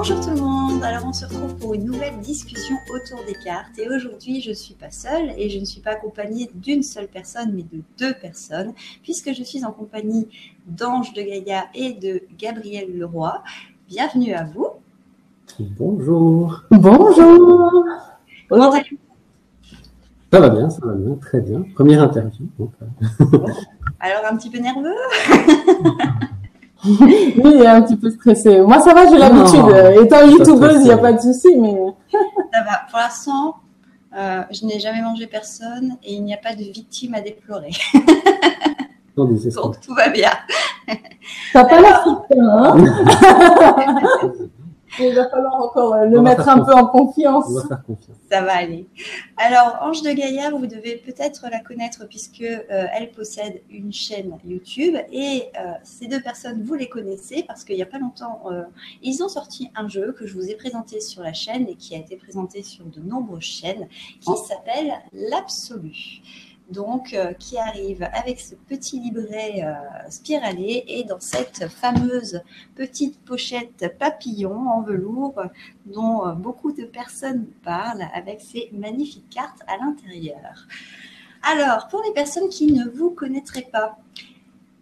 Bonjour tout le monde, alors on se retrouve pour une nouvelle discussion autour des cartes et aujourd'hui je ne suis pas seule et je ne suis pas accompagnée d'une seule personne mais de deux personnes puisque je suis en compagnie d'Ange de Gaïa et de Gabriel Leroy. Bienvenue à vous. Bonjour. Bonjour. Comment allez-vous ? Ça va bien, très bien. Première interview. Donc, Alors un petit peu nerveux ? Oui, un petit peu stressé. Moi, ça va, j'ai l'habitude. Étant youtubeuse, il n'y a pas de souci, mais... Ça va. Pour l'instant, je n'ai jamais mangé personne et il n'y a pas de victime à déplorer. Donc tout va bien. Ça n'a pas l'air certain, hein. Il va falloir encore le mettre un peu en confiance. On va faire confiance. Ça va aller. Alors, Ange de Gaïa, vous devez peut-être la connaître puisque elle possède une chaîne YouTube et ces deux personnes, vous les connaissez parce qu'il n'y a pas longtemps, ils ont sorti un jeu que je vous ai présenté sur la chaîne et qui a été présenté sur de nombreuses chaînes qui s'appelle l'Absolu. Donc, qui arrive avec ce petit livret spiralé et dans cette fameuse petite pochette papillon en velours dont beaucoup de personnes parlent avec ces magnifiques cartes à l'intérieur. Alors, pour les personnes qui ne vous connaîtraient pas,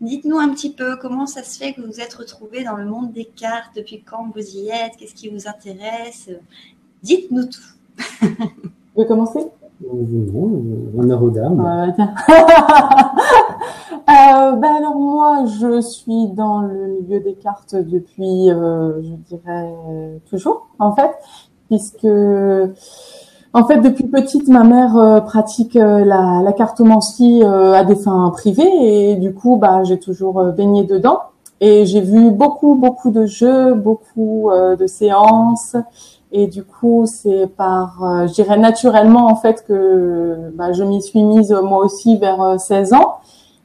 dites-nous un petit peu comment ça se fait que vous êtes retrouvés dans le monde des cartes, depuis quand vous y êtes, qu'est-ce qui vous intéresse, dites-nous tout. Vous voulez commencer ? Non, honneur aux dames. Alors moi, je suis dans le milieu des cartes depuis, je dirais, toujours, en fait, puisque, en fait, depuis petite, ma mère pratique la cartomancie à des fins privées et du coup, j'ai toujours baigné dedans et j'ai vu beaucoup de jeux, beaucoup de séances. Et du coup, c'est par, je dirais naturellement en fait que je m'y suis mise moi aussi vers 16 ans.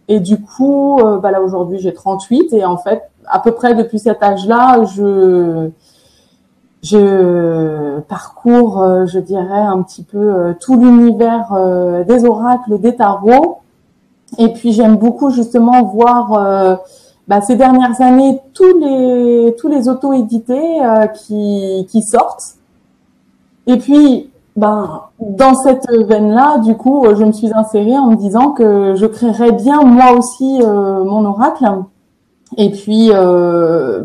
Et du coup, là aujourd'hui j'ai 38 et en fait, à peu près depuis cet âge-là, je parcours, je dirais un petit peu tout l'univers des oracles, des tarots. Et puis j'aime beaucoup justement voir ces dernières années tous les auto-édités qui sortent. Et puis dans cette veine-là, du coup, je me suis insérée en me disant que je créerais bien moi aussi mon oracle. Et puis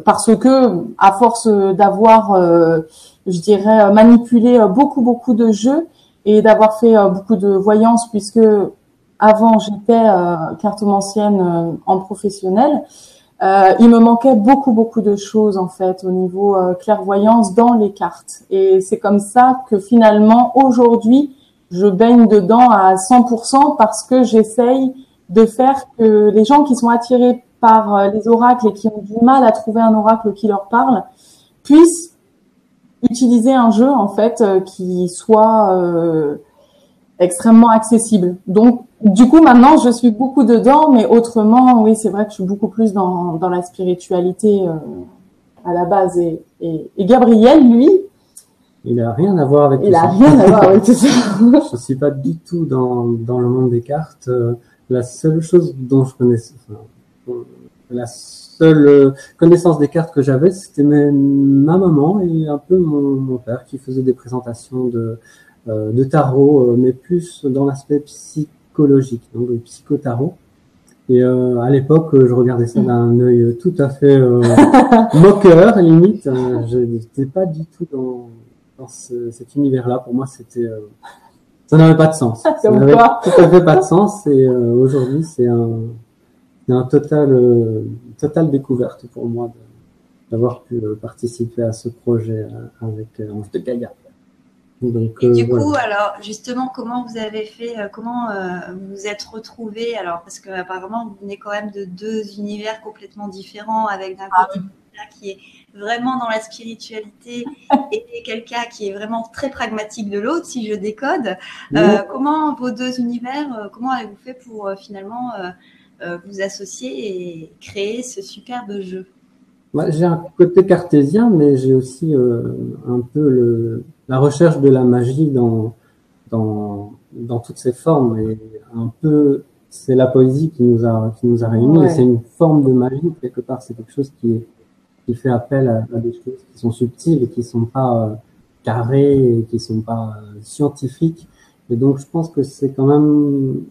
parce que à force d'avoir je dirais manipulé beaucoup de jeux et d'avoir fait beaucoup de voyances puisque avant j'étais cartomancienne en professionnel. Il me manquait beaucoup de choses en fait au niveau clairvoyance dans les cartes et c'est comme ça que finalement aujourd'hui je baigne dedans à 100% parce que j'essaye de faire que les gens qui sont attirés par les oracles et qui ont du mal à trouver un oracle qui leur parle puissent utiliser un jeu en fait qui soit extrêmement accessible. Donc, du coup, maintenant, je suis beaucoup dedans, mais autrement, oui, c'est vrai que je suis beaucoup plus dans la spiritualité à la base. Et Gabriel, lui, il a rien à voir avec tout ça. Il a rien à voir avec tout ça. Je suis pas du tout dans le monde des cartes. La seule chose dont je connaissais, la seule connaissance des cartes que j'avais, c'était ma maman et un peu mon père qui faisait des présentations de tarot, mais plus dans l'aspect psychologique, donc le psychotarot. Et à l'époque, je regardais ça d'un œil tout à fait moqueur, limite. Je n'étais pas du tout dans cet univers-là. Pour moi, c'était ça n'avait pas de sens. Ça n'avait tout à fait pas de sens. Et aujourd'hui, c'est un total découverte pour moi d'avoir pu participer à ce projet avec Ange de Gaïa. Donc, et du coup, alors justement, comment vous avez fait, comment vous vous êtes retrouvés? Alors, parce que apparemment, vous venez quand même de deux univers complètement différents, avec d'un côté quelqu'un qui est vraiment dans la spiritualité et quelqu'un qui est vraiment très pragmatique de l'autre, si je décode. Comment vos deux univers, comment avez-vous fait pour finalement vous associer et créer ce superbe jeu? J'ai un côté cartésien, mais j'ai aussi un peu la recherche de la magie dans toutes ses formes. Et un peu, c'est la poésie qui nous a réunis. Ouais. Et c'est une forme de magie quelque part. C'est quelque chose qui est qui fait appel à des choses qui sont subtiles et qui sont pas carrées et qui sont pas scientifiques. Et donc, je pense que c'est quand même,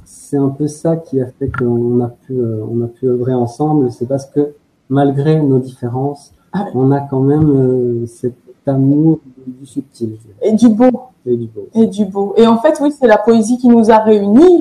c'est un peu ça qui a fait qu'on a pu œuvrer ensemble. C'est parce que malgré nos différences, on a quand même cet amour du subtil. Et du beau. Et du beau. Et du beau. Et en fait, oui, c'est la poésie qui nous a réunis.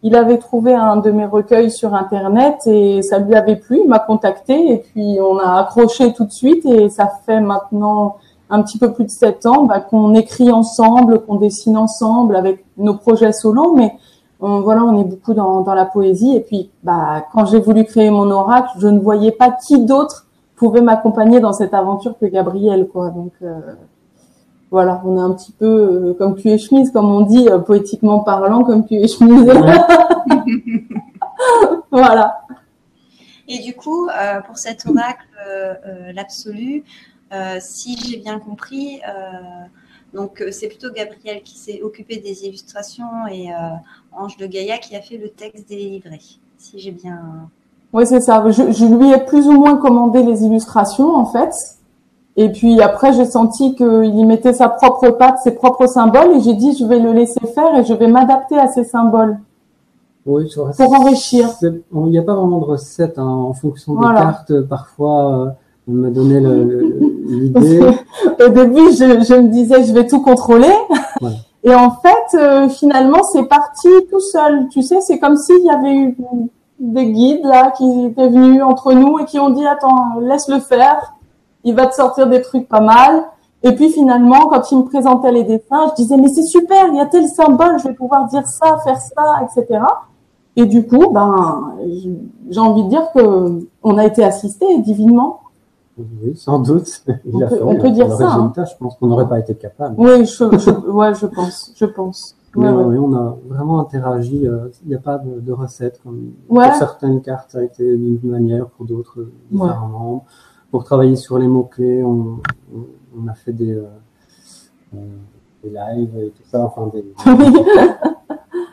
Il avait trouvé un de mes recueils sur Internet et ça lui avait plu. Il m'a contacté et puis on a accroché tout de suite et ça fait maintenant un petit peu plus de 7 ans qu'on écrit ensemble, qu'on dessine ensemble avec nos projets solo, mais on est beaucoup dans la poésie. Et puis, quand j'ai voulu créer mon oracle, je ne voyais pas qui d'autre pouvait m'accompagner dans cette aventure que Gabriel, quoi. Donc, voilà, on est un petit peu comme cul et chemise, comme on dit, poétiquement parlant, comme cul et chemise. Ouais. Voilà. Et du coup, pour cet oracle, l'absolu, si j'ai bien compris, donc c'est plutôt Gabriel qui s'est occupé des illustrations et Ange de Gaïa qui a fait le texte des livrets, si j'ai bien... Oui, c'est ça. Je lui ai plus ou moins commandé les illustrations, en fait. Et puis après, j'ai senti qu'il y mettait sa propre patte, ses propres symboles, et j'ai dit, je vais le laisser faire et je vais m'adapter à ces symboles. Oui, pour enrichir. Il n'y a pas vraiment de recette, hein, en fonction des cartes. Parfois, on m'a donné l'idée. Au début, je me disais, je vais tout contrôler. Ouais. Et en fait, finalement, c'est parti tout seul. Tu sais, c'est comme s'il y avait eu des guides là qui étaient venus entre nous et qui ont dit, attends, laisse-le faire. Il va te sortir des trucs pas mal. Et puis finalement, quand il me présentait les dessins, je disais, mais c'est super, il y a tel symbole, je vais pouvoir dire ça, faire ça, etc. Et du coup, j'ai envie de dire que on a été assistés divinement. Oui, sans doute. On peut dire ça. Résultat, je pense qu'on n'aurait pas été capable. Oui, je pense. Mais oui, on a vraiment interagi. Il n'y a pas de recette. Pour certaines cartes, ça a été d'une manière, pour d'autres différemment. Ouais. Pour travailler sur les mots-clés, on a fait des lives et tout ça. Enfin,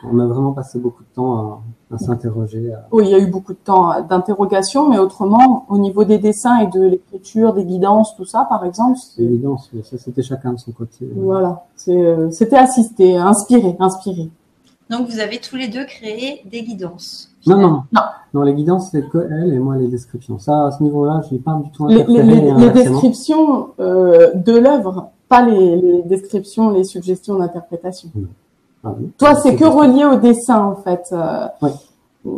on a vraiment passé beaucoup de temps à s'interroger. Oui, il y a eu beaucoup de temps d'interrogation, mais autrement, au niveau des dessins et de l'écriture, des guidances, tout ça, par exemple. Les guidances, ça c'était chacun de son côté. Voilà, c'était assisté, inspiré. Donc vous avez tous les deux créé des guidances. Non, les guidances c'est que elle et moi les descriptions. Ça, à ce niveau-là, je n'ai pas du tout interféré. Les descriptions de l'œuvre, pas les descriptions, les suggestions d'interprétation. Ah oui. Toi, c'est que relié au dessin, en fait. Oui.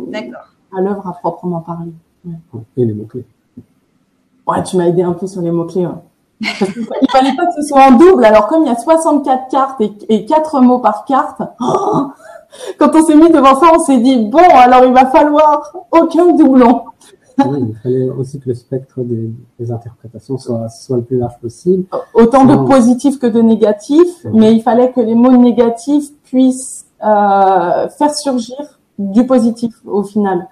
D'accord. À l'œuvre à proprement parler. Ouais. Et les mots-clés. Ouais, tu m'as aidé un peu sur les mots-clés. Ouais. Parce qu'il fallait pas que ce soit en double. Alors, comme il y a 64 cartes et 4 mots par carte, quand on s'est mis devant ça, on s'est dit, bon, alors il va falloir aucun doublon. Oui, il fallait aussi que le spectre des interprétations soit le plus large possible. Autant de positifs que de négatifs, mais il fallait que les mots négatifs puissent faire surgir du positif au final,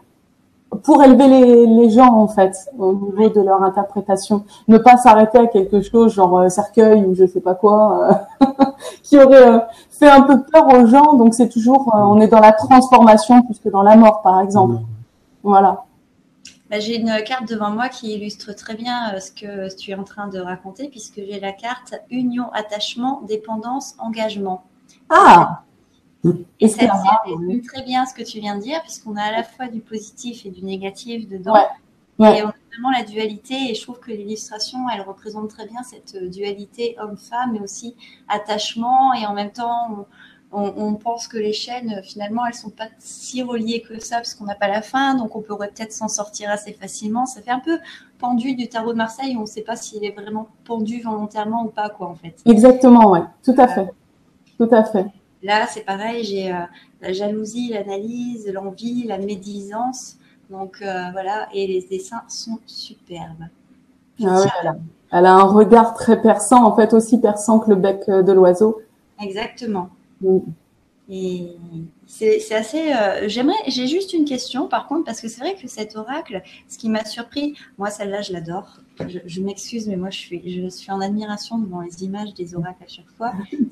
pour élever les gens en fait au niveau de leur interprétation. Ne pas s'arrêter à quelque chose genre cercueil ou je sais pas quoi, qui aurait fait un peu peur aux gens. Donc c'est toujours, on est dans la transformation plus que dans la mort par exemple. Voilà. J'ai une carte devant moi qui illustre très bien ce que tu es en train de raconter, puisque j'ai la carte union, attachement, dépendance, engagement. Ah! Et ça résume très bien ce que tu viens de dire, puisqu'on a à la fois du positif et du négatif dedans. Ouais. Et on a vraiment la dualité, et je trouve que l'illustration, elle représente très bien cette dualité homme-femme, mais aussi attachement, et en même temps, on pense que les chaînes, finalement, elles sont pas si reliées que ça, parce qu'on n'a pas la fin, donc on pourrait peut-être s'en sortir assez facilement. Ça fait un peu pendu du tarot de Marseille, où on ne sait pas s'il est vraiment pendu volontairement ou pas, quoi, en fait. Exactement, ouais, tout à fait. Tout à fait. Là, c'est pareil, j'ai la jalousie, l'analyse, l'envie, la médisance, donc voilà, et les dessins sont superbes. Ah ouais, elle a un regard très perçant, en fait, aussi perçant que le bec de l'oiseau. Exactement. Et c'est assez. J'ai juste une question, par contre, parce que c'est vrai que cet oracle, ce qui m'a surpris, moi celle-là, je l'adore. Je m'excuse, mais moi je suis en admiration devant les images des oracles à chaque fois.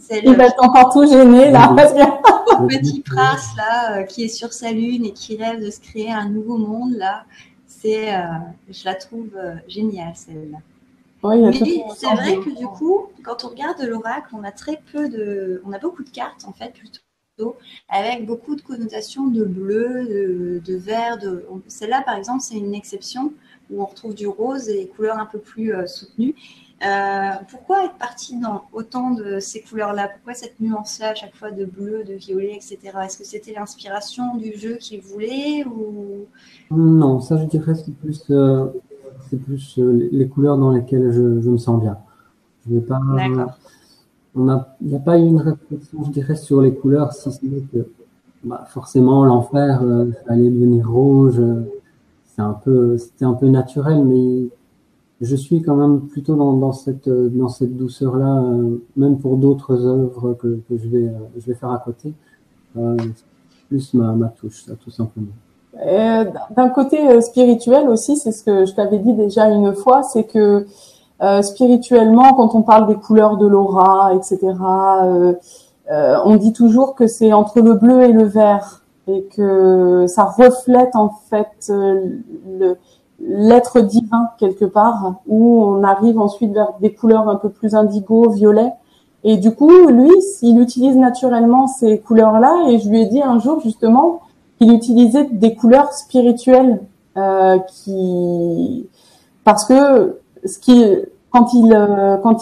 Il va être encore tout gêné là. Le petit prince là, qui est sur sa lune et qui rêve de se créer un nouveau monde là. je la trouve géniale, celle-là. Oui, il y a Mais tout c'est vrai que du coup, quand on regarde l'oracle, on a beaucoup de cartes en fait plutôt, avec beaucoup de connotations de bleu, de vert. Celle-là, par exemple, c'est une exception où on retrouve du rose et des couleurs un peu plus soutenues. Pourquoi être parti dans autant de ces couleurs-là? Pourquoi cette nuance-là à chaque fois de bleu, de violet, etc. Est-ce que c'était l'inspiration du jeu qu'il voulait ou... Non, ça je dirais c'est plus les couleurs dans lesquelles je me sens bien. Je vais pas, D'accord. il n'y a pas eu une réflexion, je dirais, sur les couleurs, si ce n'est que, forcément, l'enfer, allait devenir rouge. C'était un peu naturel, mais je suis quand même plutôt dans cette douceur-là, même pour d'autres œuvres que je vais faire à côté. C'est plus ma touche, ça, tout simplement. D'un côté spirituel aussi, c'est ce que je t'avais dit déjà une fois, c'est que spirituellement, quand on parle des couleurs de l'aura, etc., on dit toujours que c'est entre le bleu et le vert et que ça reflète en fait l'être divin quelque part, où on arrive ensuite vers des couleurs un peu plus indigo, violet. Et du coup, lui, il utilise naturellement ces couleurs-là, et je lui ai dit un jour justement qu'il utilisait des couleurs spirituelles, parce que quand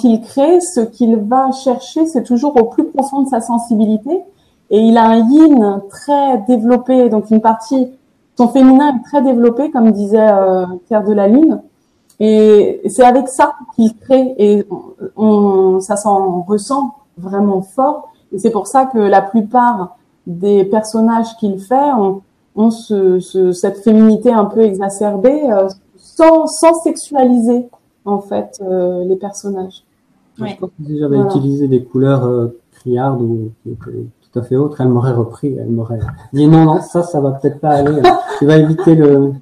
il crée, ce qu'il va chercher, c'est toujours au plus profond de sa sensibilité, et il a un yin très développé, donc une partie, son féminin est très développé, comme disait Pierre de la Lune, et c'est avec ça qu'il crée, et ça s'en ressent vraiment fort, et c'est pour ça que la plupart des personnages qu'il fait ont cette féminité un peu exacerbée, sans sexualiser en fait les personnages. Oui. Je pense que si j'avais utilisé des couleurs criardes ou tout à fait autres, elle m'aurait repris, elle m'aurait dit non, ça va peut-être pas aller. Tu vas éviter le.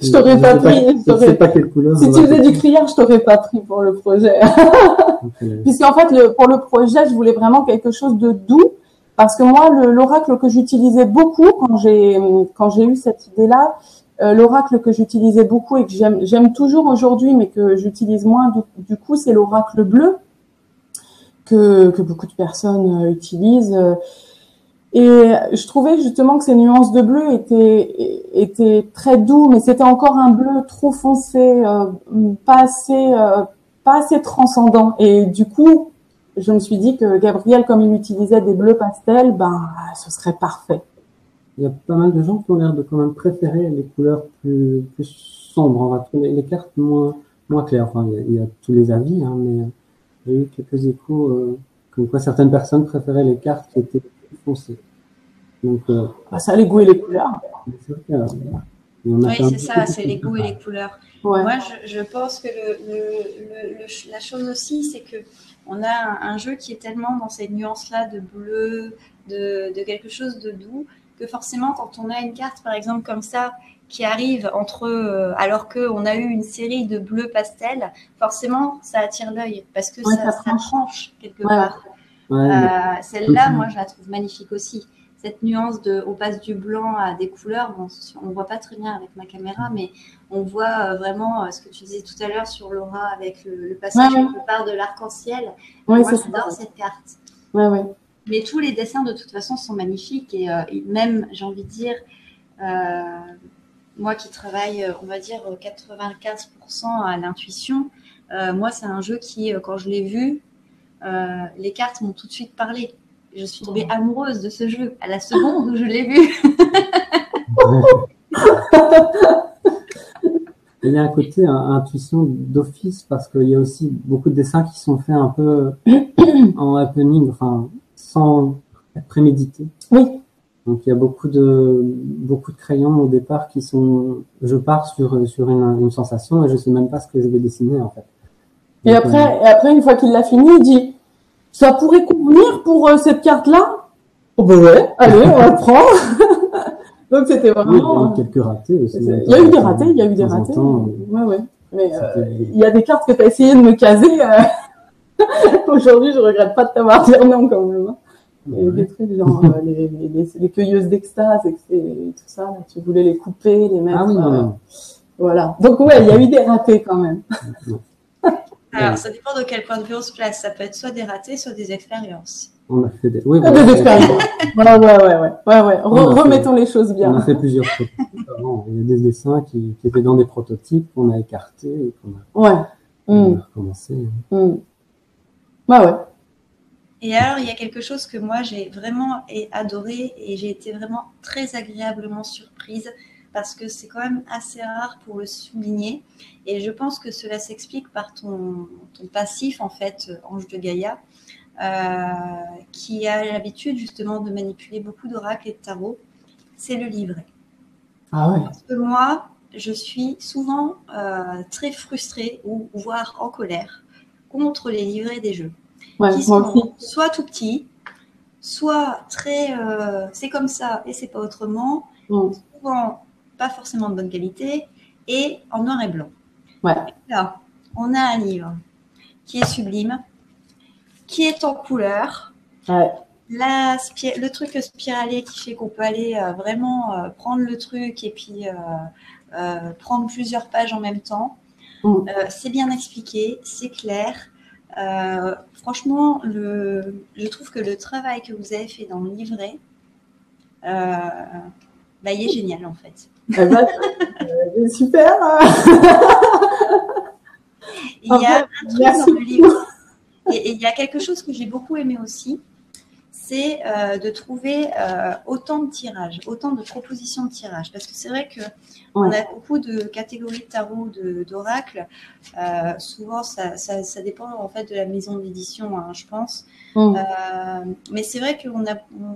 Je t'aurais pas pris. Je sais pas quelle couleur. Si tu faisais du criard, je t'aurais pas pris pour le projet. Puisqu'en fait, pour le projet, je voulais vraiment quelque chose de doux. Parce que moi, l'oracle que j'utilisais beaucoup quand j'ai eu cette idée-là, l'oracle que j'utilisais beaucoup et que j'aime toujours aujourd'hui, mais que j'utilise moins du coup, c'est l'oracle bleu que beaucoup de personnes utilisent. Et je trouvais justement que ces nuances de bleu étaient très doux, mais c'était encore un bleu trop foncé, pas assez transcendant. Et du coup, je me suis dit que Gabriel, comme il utilisait des bleus pastels, ce serait parfait. Il y a pas mal de gens qui ont l'air de quand même préférer les couleurs plus sombres. On va trouver les cartes moins claires. Enfin, il y a tous les avis, hein, mais j'ai eu quelques échos comme quoi certaines personnes préféraient les cartes qui étaient plus foncées. Donc, ça, les goûts et les couleurs. Oui, c'est ça, c'est les goûts et les couleurs. Ouais. Moi, je pense que la chose aussi, c'est que on a un jeu qui est tellement dans ces nuances-là de bleu, de quelque chose de doux, que forcément, quand on a une carte, par exemple, comme ça, qui arrive alors qu'on a eu une série de bleus pastels, forcément, ça attire l'œil, parce que ça tranche quelque part. Celle-là, moi, je la trouve magnifique aussi. Cette nuance on passe du blanc à des couleurs, on voit pas très bien avec ma caméra, mais on voit vraiment ce que tu disais tout à l'heure sur l'aura avec le passage quelque part de l'arc-en-ciel. Moi, j'adore cette carte. Mais tous les dessins, de toute façon, sont magnifiques, et même, j'ai envie de dire, moi qui travaille, on va dire, 95% à l'intuition, moi, c'est un jeu qui, quand je l'ai vu, les cartes m'ont tout de suite parlé. Je suis tombée amoureuse de ce jeu à la seconde où je l'ai vu. Il y a un côté intuition d'office, parce qu'il y a aussi beaucoup de dessins qui sont faits un peu en happening, enfin, sans être prémédité. Oui. Donc il y a beaucoup de crayons au départ qui sont, je pars sur une sensation et je sais même pas ce que je vais dessiner en fait. Donc, et après une fois qu'il l'a fini, il dit ça pourrait convenir pour cette carte-là. Oh ben ouais, allez, on va le prendre. Donc c'était vraiment. Oui, il y a eu quelques ratés aussi. Il y a eu des ratés. Ouais. Mais il y a des cartes que tu as essayé de me caser. Aujourd'hui, je regrette pas de t'avoir dit non quand même. des trucs genre les cueilleuses d'extase et tout ça. Là, tu voulais les couper, les mettre. Ah oui, non. Voilà. Donc ouais, il y a eu des ratés quand même. Alors, ça dépend de quel point de vue on se place. Ça peut être soit des ratés, soit des expériences. On a fait des expériences. Ouais. Remettons les choses bien. On a fait plusieurs prototypes avant. Il y a des dessins qui étaient dans des prototypes qu'on a écartés et qu'on a recommencé. Ouais. Et alors, il y a quelque chose que moi, j'ai vraiment adoré et j'ai été vraiment très agréablement surprise parce que c'est quand même assez rare pour le souligner. Et je pense que cela s'explique par ton passif, en fait, Ange de Gaïa, qui a l'habitude justement de manipuler beaucoup d'oracles et de tarot. C'est le livret. Ah ouais. Parce que moi, je suis souvent très frustrée ou voire en colère contre les livrets des jeux. Qui sont soit tout petits, soit très c'est comme ça et c'est pas autrement, souvent pas forcément de bonne qualité et en noir et blanc. Ouais. Et là, on a un livre qui est sublime, qui est en couleur. Ouais. Le truc spiralé qui fait qu'on peut aller vraiment prendre le truc et puis prendre plusieurs pages en même temps. C'est bien expliqué, c'est clair. Franchement, je trouve que le travail que vous avez fait dans le livret, il est génial en fait. Super. Il y a un truc dans le livre, et il y a quelque chose que j'ai beaucoup aimé aussi, c'est de trouver autant de tirages, autant de propositions de tirages. Parce que c'est vrai qu'on a beaucoup de catégories de tarot, d'oracles. Souvent, ça dépend en fait de la maison d'édition, hein, je pense. Mais c'est vrai qu'on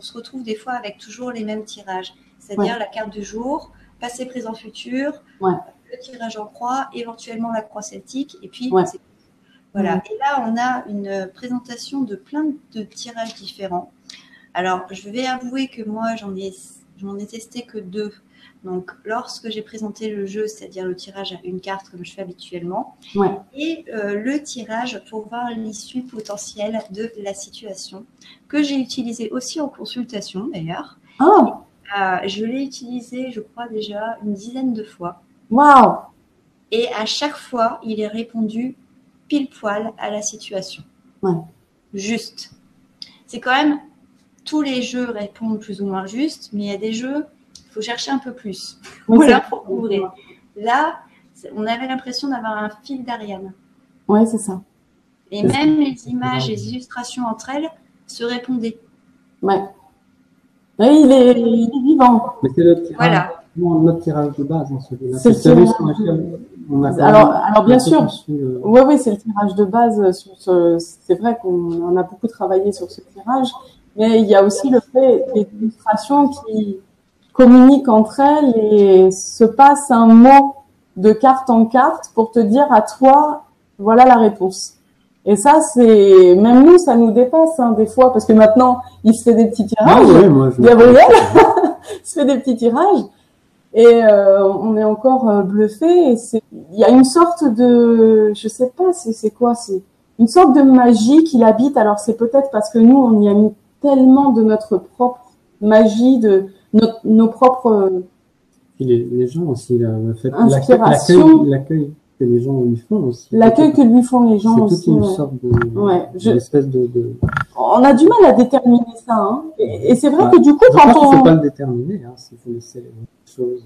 se retrouve des fois avec toujours les mêmes tirages. C'est-à-dire la carte du jour, passé, présent, futur, le tirage en croix, éventuellement la croix celtique, et puis c'est voilà. Et là, on a une présentation de plein de tirages différents. Alors, je vais avouer que moi, j'en ai testé que 2. Donc, lorsque j'ai présenté le jeu, c'est-à-dire le tirage à une carte, comme je fais habituellement, et le tirage pour voir l'issue potentielle de la situation, que j'ai utilisé aussi en consultation, d'ailleurs. Je l'ai utilisé, je crois, déjà une dizaine de fois. Waouh! Et à chaque fois, il est répondu pile poil à la situation. Juste. C'est quand même, tous les jeux répondent plus ou moins juste, mais il y a des jeux, il faut chercher un peu plus. Voilà, pour couvrir. Là, on avait l'impression d'avoir un fil d'Ariane. Oui, c'est ça. Et même les images, les illustrations entre elles se répondaient. Ouais. Oui, il est vivant. Mais c'est le tirage, notre tirage de base, en celui-là. C'est celui sur lequel on a alors bien sûr. Oui, c'est le tirage de base. C'est vrai qu'on a beaucoup travaillé sur ce tirage, mais il y a aussi le fait des illustrations qui communiquent entre elles et se passent un mot de carte en carte pour te dire à toi, voilà la réponse. Et ça, même nous, ça nous dépasse, hein, des fois, parce que maintenant, il se fait des petits tirages. Gabriel, il se fait des petits tirages. Et, on est encore bluffé. Il y a une sorte de, je sais pas, c'est quoi, c'est une sorte de magie qui l'habite. Alors, c'est peut-être parce que nous, on y a mis tellement de notre propre magie, de nos propres, les gens aussi, le fait, l'accueil que les gens lui font aussi. L'accueil que lui font les gens aussi. C'est toute une sorte d'espèce de... On a du mal à déterminer ça, hein. Et c'est vrai que du coup, quand on... faut pas le déterminer, hein, s'il faut laisser les choses...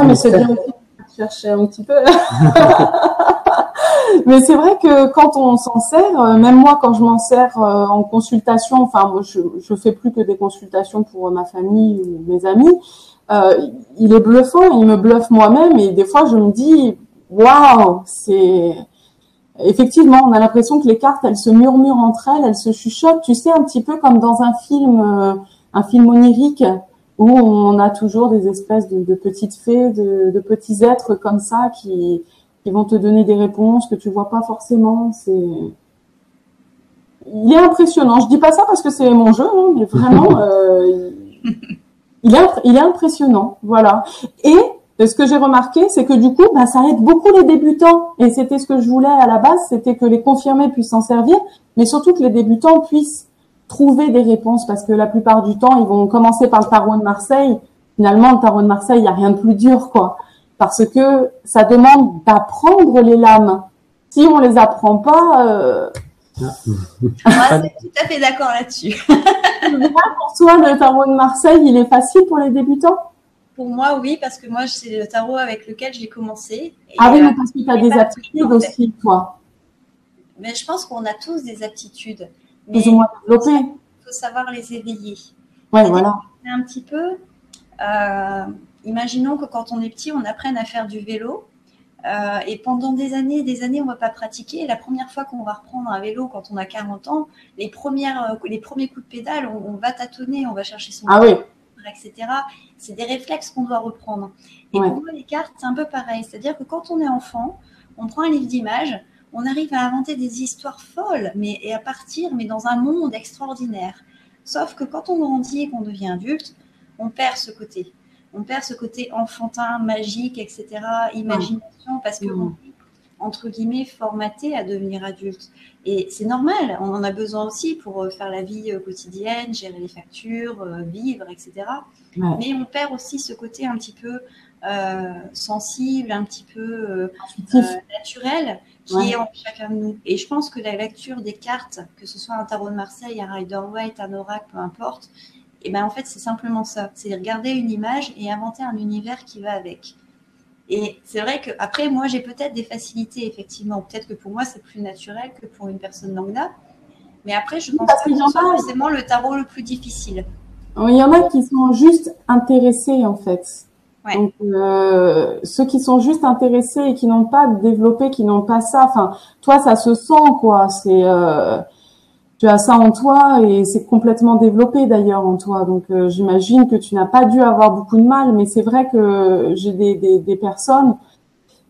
mais c'est bien aussi de chercher un petit peu. Mais c'est vrai que quand on s'en sert, même moi, quand je m'en sers en consultation, enfin, moi, je fais plus que des consultations pour ma famille ou mes amis, il est bluffant, il me bluffe moi-même, et des fois, je me dis... Waouh, effectivement, on a l'impression que les cartes, elles se murmurent entre elles, elles se chuchotent. Tu sais, un petit peu comme dans un film onirique où on a toujours des espèces de petites fées, de petits êtres comme ça qui vont te donner des réponses que tu vois pas forcément. Il est impressionnant. Je dis pas ça parce que c'est mon jeu, hein, mais vraiment, il est impressionnant. Voilà. Et ce que j'ai remarqué, c'est que du coup, ça aide beaucoup les débutants. Et c'était ce que je voulais à la base, c'était que les confirmés puissent s'en servir, mais surtout que les débutants puissent trouver des réponses, parce que la plupart du temps, ils vont commencer par le tarot de Marseille. Finalement, le tarot de Marseille, il n'y a rien de plus dur, quoi. Parce que ça demande d'apprendre les lames. Si on les apprend pas, Moi, je suis tout à fait d'accord là-dessus. pour toi, le tarot de Marseille, il est facile pour les débutants? Pour moi, oui, parce que moi, c'est le tarot avec lequel j'ai commencé. Et, Ah oui, mais parce que tu as des aptitudes aussi, toi. Mais je pense qu'on a tous des aptitudes. Plus ou moins développées. Il faut savoir les éveiller. Ouais, voilà. Un petit peu. Imaginons que quand on est petit, on apprenne à faire du vélo. Et pendant des années, on ne va pas pratiquer. Et la première fois qu'on va reprendre un vélo quand on a 40 ans, les premiers coups de pédale, on va tâtonner, on va chercher son etc. C'est des réflexes qu'on doit reprendre. Et pour moi, les cartes, c'est un peu pareil. C'est-à-dire que quand on est enfant, on prend un livre d'images, on arrive à inventer des histoires folles, et à partir, mais dans un monde extraordinaire. Sauf que quand on grandit et qu'on devient adulte, on perd ce côté. On perd ce côté enfantin, magique, etc., imagination, parce qu'on est, entre guillemets, formaté à devenir adulte. Et c'est normal, on en a besoin aussi pour faire la vie quotidienne, gérer les factures, vivre, etc. Mais on perd aussi ce côté un petit peu sensible, un petit peu naturel, qui est en chacun de nous. Et je pense que la lecture des cartes, que ce soit un tarot de Marseille, un Rider-Waite, un oracle, peu importe, et ben en fait, c'est simplement ça. C'est regarder une image et inventer un univers qui va avec. Et c'est vrai que après, moi, j'ai peut-être des facilités, effectivement. Peut-être que pour moi, c'est plus naturel que pour une personne lambda. Mais après, je pense que c'est forcément le tarot le plus difficile. Il y en a qui sont juste intéressés, en fait. Ouais. Donc, ceux qui sont juste intéressés et qui n'ont pas développé, qui n'ont pas ça. Enfin, toi, ça se sent, quoi. C'est tu as ça en toi et c'est complètement développé d'ailleurs en toi. Donc j'imagine que tu n'as pas dû avoir beaucoup de mal, mais c'est vrai que j'ai des personnes,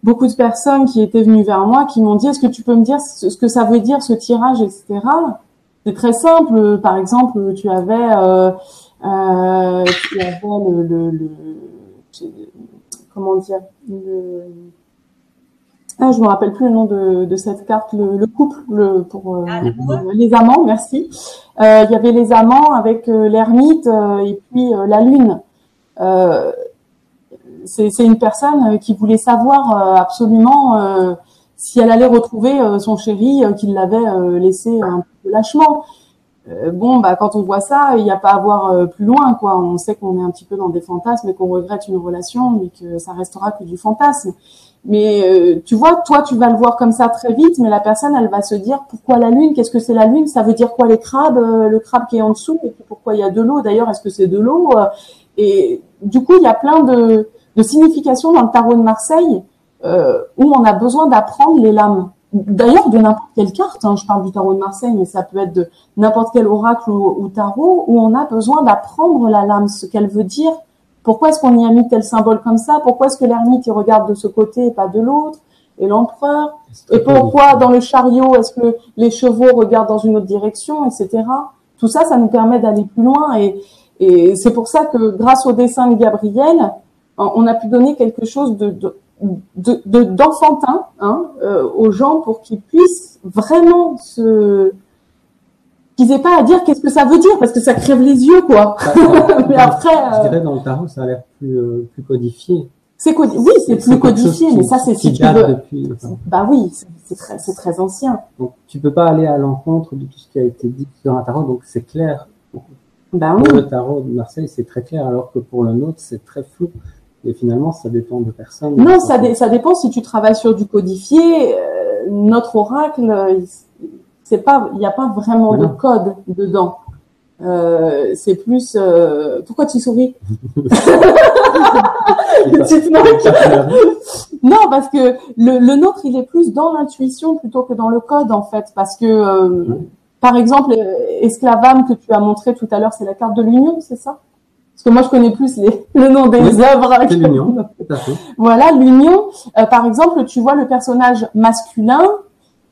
beaucoup de personnes qui étaient venues vers moi, qui m'ont dit est-ce que tu peux me dire ce que ça veut dire ce tirage, etc. C'est très simple. Par exemple, tu avais comment dire je me rappelle plus le nom de cette carte, le couple, pour les amants, merci. Il y avait les amants avec l'ermite et puis la lune. C'est une personne qui voulait savoir absolument si elle allait retrouver son chéri qu'il l'avait laissé un peu lâchement. Quand on voit ça, il n'y a pas à voir plus loin, quoi. On sait qu'on est un petit peu dans des fantasmes et qu'on regrette une relation, mais que ça restera que du fantasme. Mais tu vois, toi, tu vas le voir comme ça très vite, mais la personne, elle va se dire pourquoi la lune? Qu'est-ce que c'est la lune? Ça veut dire quoi les crabes? Le crabe qui est en dessous? Et puis pourquoi il y a de l'eau? D'ailleurs, est-ce que c'est de l'eau? Et du coup, il y a plein de significations dans le tarot de Marseille où on a besoin d'apprendre les lames. D'ailleurs, de n'importe quelle carte, je parle du tarot de Marseille, mais ça peut être de n'importe quel oracle ou tarot, où on a besoin d'apprendre la lame, ce qu'elle veut dire. Pourquoi est-ce qu'on y a mis tel symbole comme ça? Pourquoi est-ce que l'ermite il regarde de ce côté et pas de l'autre? Et l'empereur? Et pourquoi dans le chariot est-ce que les chevaux regardent dans une autre direction, etc. Tout ça, ça nous permet d'aller plus loin. Et c'est pour ça que grâce au dessin de Gabriel, on a pu donner quelque chose d'enfantin aux gens pour qu'ils puissent vraiment qu'ils aient pas à dire qu'est-ce que ça veut dire parce que ça crève les yeux, quoi. Mais après, je dirais dans le tarot, ça a l'air plus codifié. Oui, c'est plus codifié, mais ça c'est si tu veux. Depuis, bah oui, c'est très ancien. Donc tu peux pas aller à l'encontre de tout ce qui a été dit sur un tarot, donc c'est clair. Bah pour le tarot de Marseille, c'est très clair, alors que pour le nôtre, c'est très flou. Et finalement, ça dépend de personne. Non, ça dépend si tu travailles sur du codifié. Notre oracle, il n'y a pas vraiment de code dedans. C'est plus. Pourquoi tu souris? Tu te moques? Non, parce que le nôtre, il est plus dans l'intuition plutôt que dans le code, en fait, parce que par exemple, Esclavame que tu as montré tout à l'heure, c'est la carte de l'union, c'est ça? Parce que moi, je connais plus le nom des œuvres. C'est l'union, tout à fait. Voilà, l'union. Par exemple, tu vois le personnage masculin,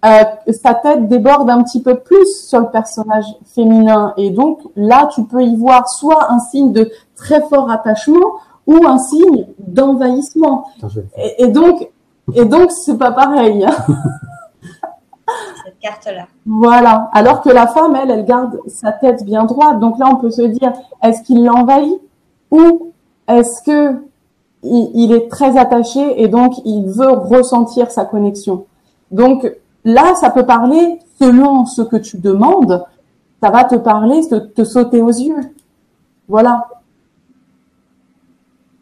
sa tête déborde un petit peu plus sur le personnage féminin. Et donc, là, tu peux y voir soit un signe de très fort attachement ou un signe d'envahissement. Et donc, c'est pas pareil. Cette carte-là. Voilà. Alors que la femme, elle garde sa tête bien droite. Donc là, on peut se dire, est-ce qu'il l'envahit ou est-ce que il est très attaché et donc il veut ressentir sa connexion. Donc là, ça peut parler selon ce que tu demandes. Ça va te parler, te sauter aux yeux. Voilà.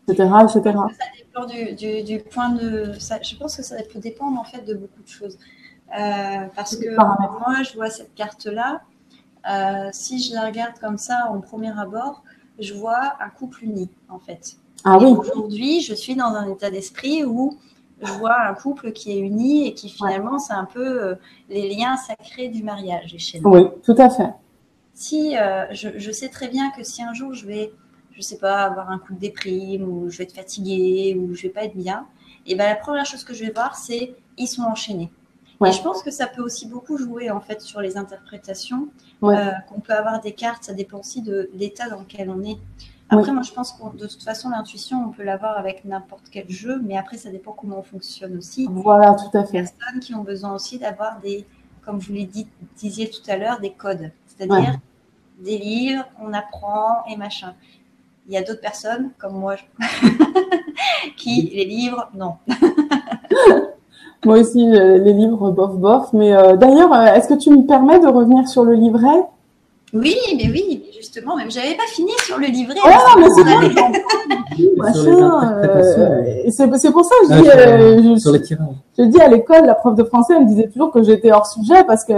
Etc., etc. Ça dépend du point de... Ça, je pense que ça peut dépendre en fait de beaucoup de choses. Parce que moi, je vois cette carte-là. Si je la regarde comme ça en premier abord, je vois un couple uni en fait. Ah oui. Aujourd'hui, je suis dans un état d'esprit où je vois un couple qui est uni et qui finalement, c'est un peu les liens sacrés du mariage chez nous. Oui, tout à fait. Si je sais très bien que si un jour je vais, je sais pas, avoir un coup de déprime ou je vais être fatiguée ou je vais pas être bien, et ben la première chose que je vais voir, c'est ils sont enchaînés. Ouais. Et je pense que ça peut aussi beaucoup jouer en fait sur les interprétations, qu'on peut avoir des cartes, ça dépend aussi de l'état dans lequel on est. Après, moi, je pense que de toute façon, l'intuition, on peut l'avoir avec n'importe quel jeu, mais après, ça dépend comment on fonctionne aussi. Voilà, tout à fait. Il y a des personnes qui ont besoin aussi d'avoir des, comme je vous l'ai dit, disiez tout à l'heure, des codes. C'est-à-dire des livres, on apprend et machin. Il y a d'autres personnes, comme moi, qui, les livres, non. Moi aussi, les livres, bof. Mais d'ailleurs, est-ce que tu me permets de revenir sur le livret ? Oui, mais oui, justement, même j'avais pas fini sur le livret. Oh, mais c'est bon. C'est pour ça que je dis, sur les tirages. Je dis à l'école, la prof de français, elle me disait toujours que j'étais hors sujet parce que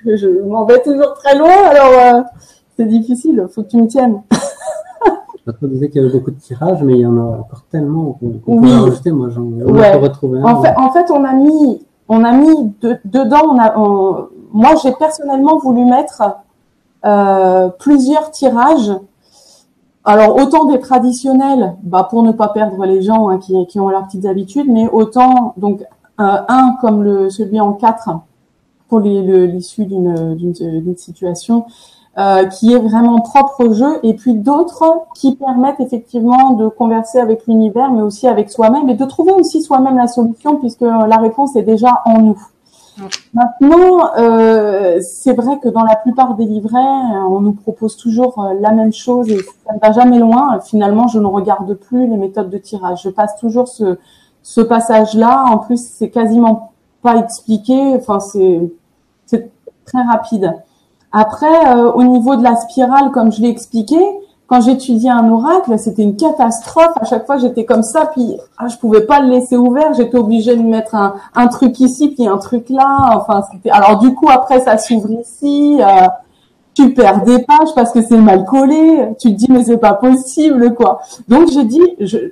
je m'en vais toujours très loin. Alors, c'est difficile, faut que tu me tiennes. Je disais qu'il y avait beaucoup de tirages, mais il y en a encore tellement qu'on peut rajouter. Moi, j'en ai retrouvé un. En fait, on a mis dedans. Moi, j'ai personnellement voulu mettre plusieurs tirages. Alors autant des traditionnels, pour ne pas perdre les gens qui ont leurs petites habitudes, mais autant donc un comme celui en 4 pour l'issue d'une situation qui est vraiment propre au jeu, et puis d'autres qui permettent effectivement de converser avec l'univers, mais aussi avec soi-même, et de trouver aussi soi-même la solution, puisque la réponse est déjà en nous. Maintenant, c'est vrai que dans la plupart des livrets, on nous propose toujours la même chose et ça ne va jamais loin. Finalement, je ne regarde plus les méthodes de tirage. Je passe toujours ce passage-là. En plus, c'est quasiment pas expliqué. Enfin, c'est très rapide. Après, au niveau de la spirale, comme je l'ai expliqué, quand j'étudiais un oracle, c'était une catastrophe. À chaque fois, j'étais comme ça, puis je pouvais pas le laisser ouvert. J'étais obligée de mettre un truc ici, puis un truc là. Enfin, alors du coup, après, ça s'ouvre ici. Tu perds des pages parce que c'est mal collé. Tu te dis mais c'est pas possible, quoi. Donc j'ai dit,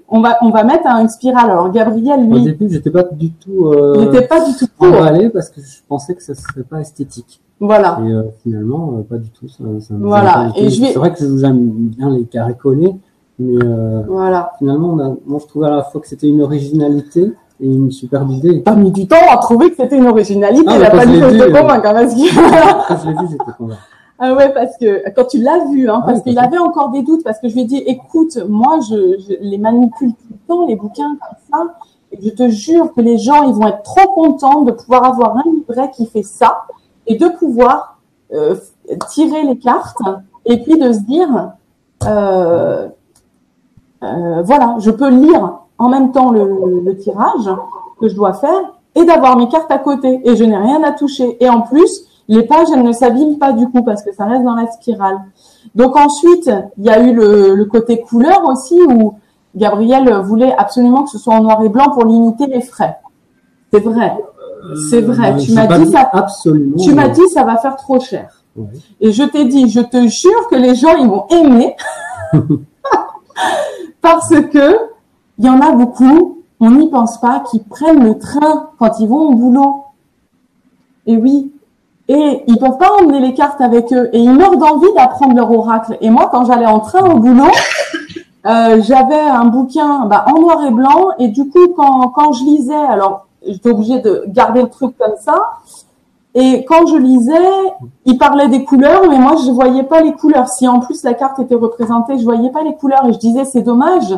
on va mettre une spirale. Alors Gabriel, lui, au début, j'étais pas du tout. J'étais pas du tout emballé parce que je pensais que ça serait pas esthétique. Voilà. Et finalement, pas du tout. Ça voilà. Et c'est vrai que j'aime bien les carrés collés, mais voilà. Finalement, moi je trouvais à la fois que c'était une originalité et une superbe idée. T'as mis du temps à trouver que c'était une originalité. Il a pas dit que je te convainc, hein, parce que... Quand je l'ai vu, j'étais convaincu. Ah ouais, parce que quand tu l'as vu, parce qu'il avait encore des doutes, parce que je lui ai dit, écoute, moi je les manipule tout le temps, les bouquins comme ça, et je te jure que les gens, ils vont être trop contents de pouvoir avoir un livret qui fait ça, et de pouvoir tirer les cartes, et puis de se dire, voilà, je peux lire en même temps le tirage que je dois faire, et d'avoir mes cartes à côté, et je n'ai rien à toucher. Et en plus, les pages, elles ne s'abîment pas du coup parce que ça reste dans la spirale. Donc ensuite, il y a eu le côté couleur aussi où Gabriel voulait absolument que ce soit en noir et blanc pour limiter les frais. C'est vrai. C'est vrai. Tu m'as dit ça. Absolument. Tu m'as dit ça va faire trop cher. Ouais. Et je t'ai dit, je te jure que les gens ils vont aimer parce que il y en a beaucoup, on n'y pense pas, qui prennent le train quand ils vont au boulot. Et oui. Et ils peuvent pas emmener les cartes avec eux. Et ils meurent d'envie d'apprendre leur oracle. Et moi, quand j'allais en train au boulot, j'avais un bouquin en noir et blanc. Et du coup, quand je lisais, alors j'étais obligée de garder le truc comme ça. Et quand je lisais, ils parlaient des couleurs, mais moi, je voyais pas les couleurs. Si en plus la carte était représentée, je voyais pas les couleurs. Et je disais, c'est dommage,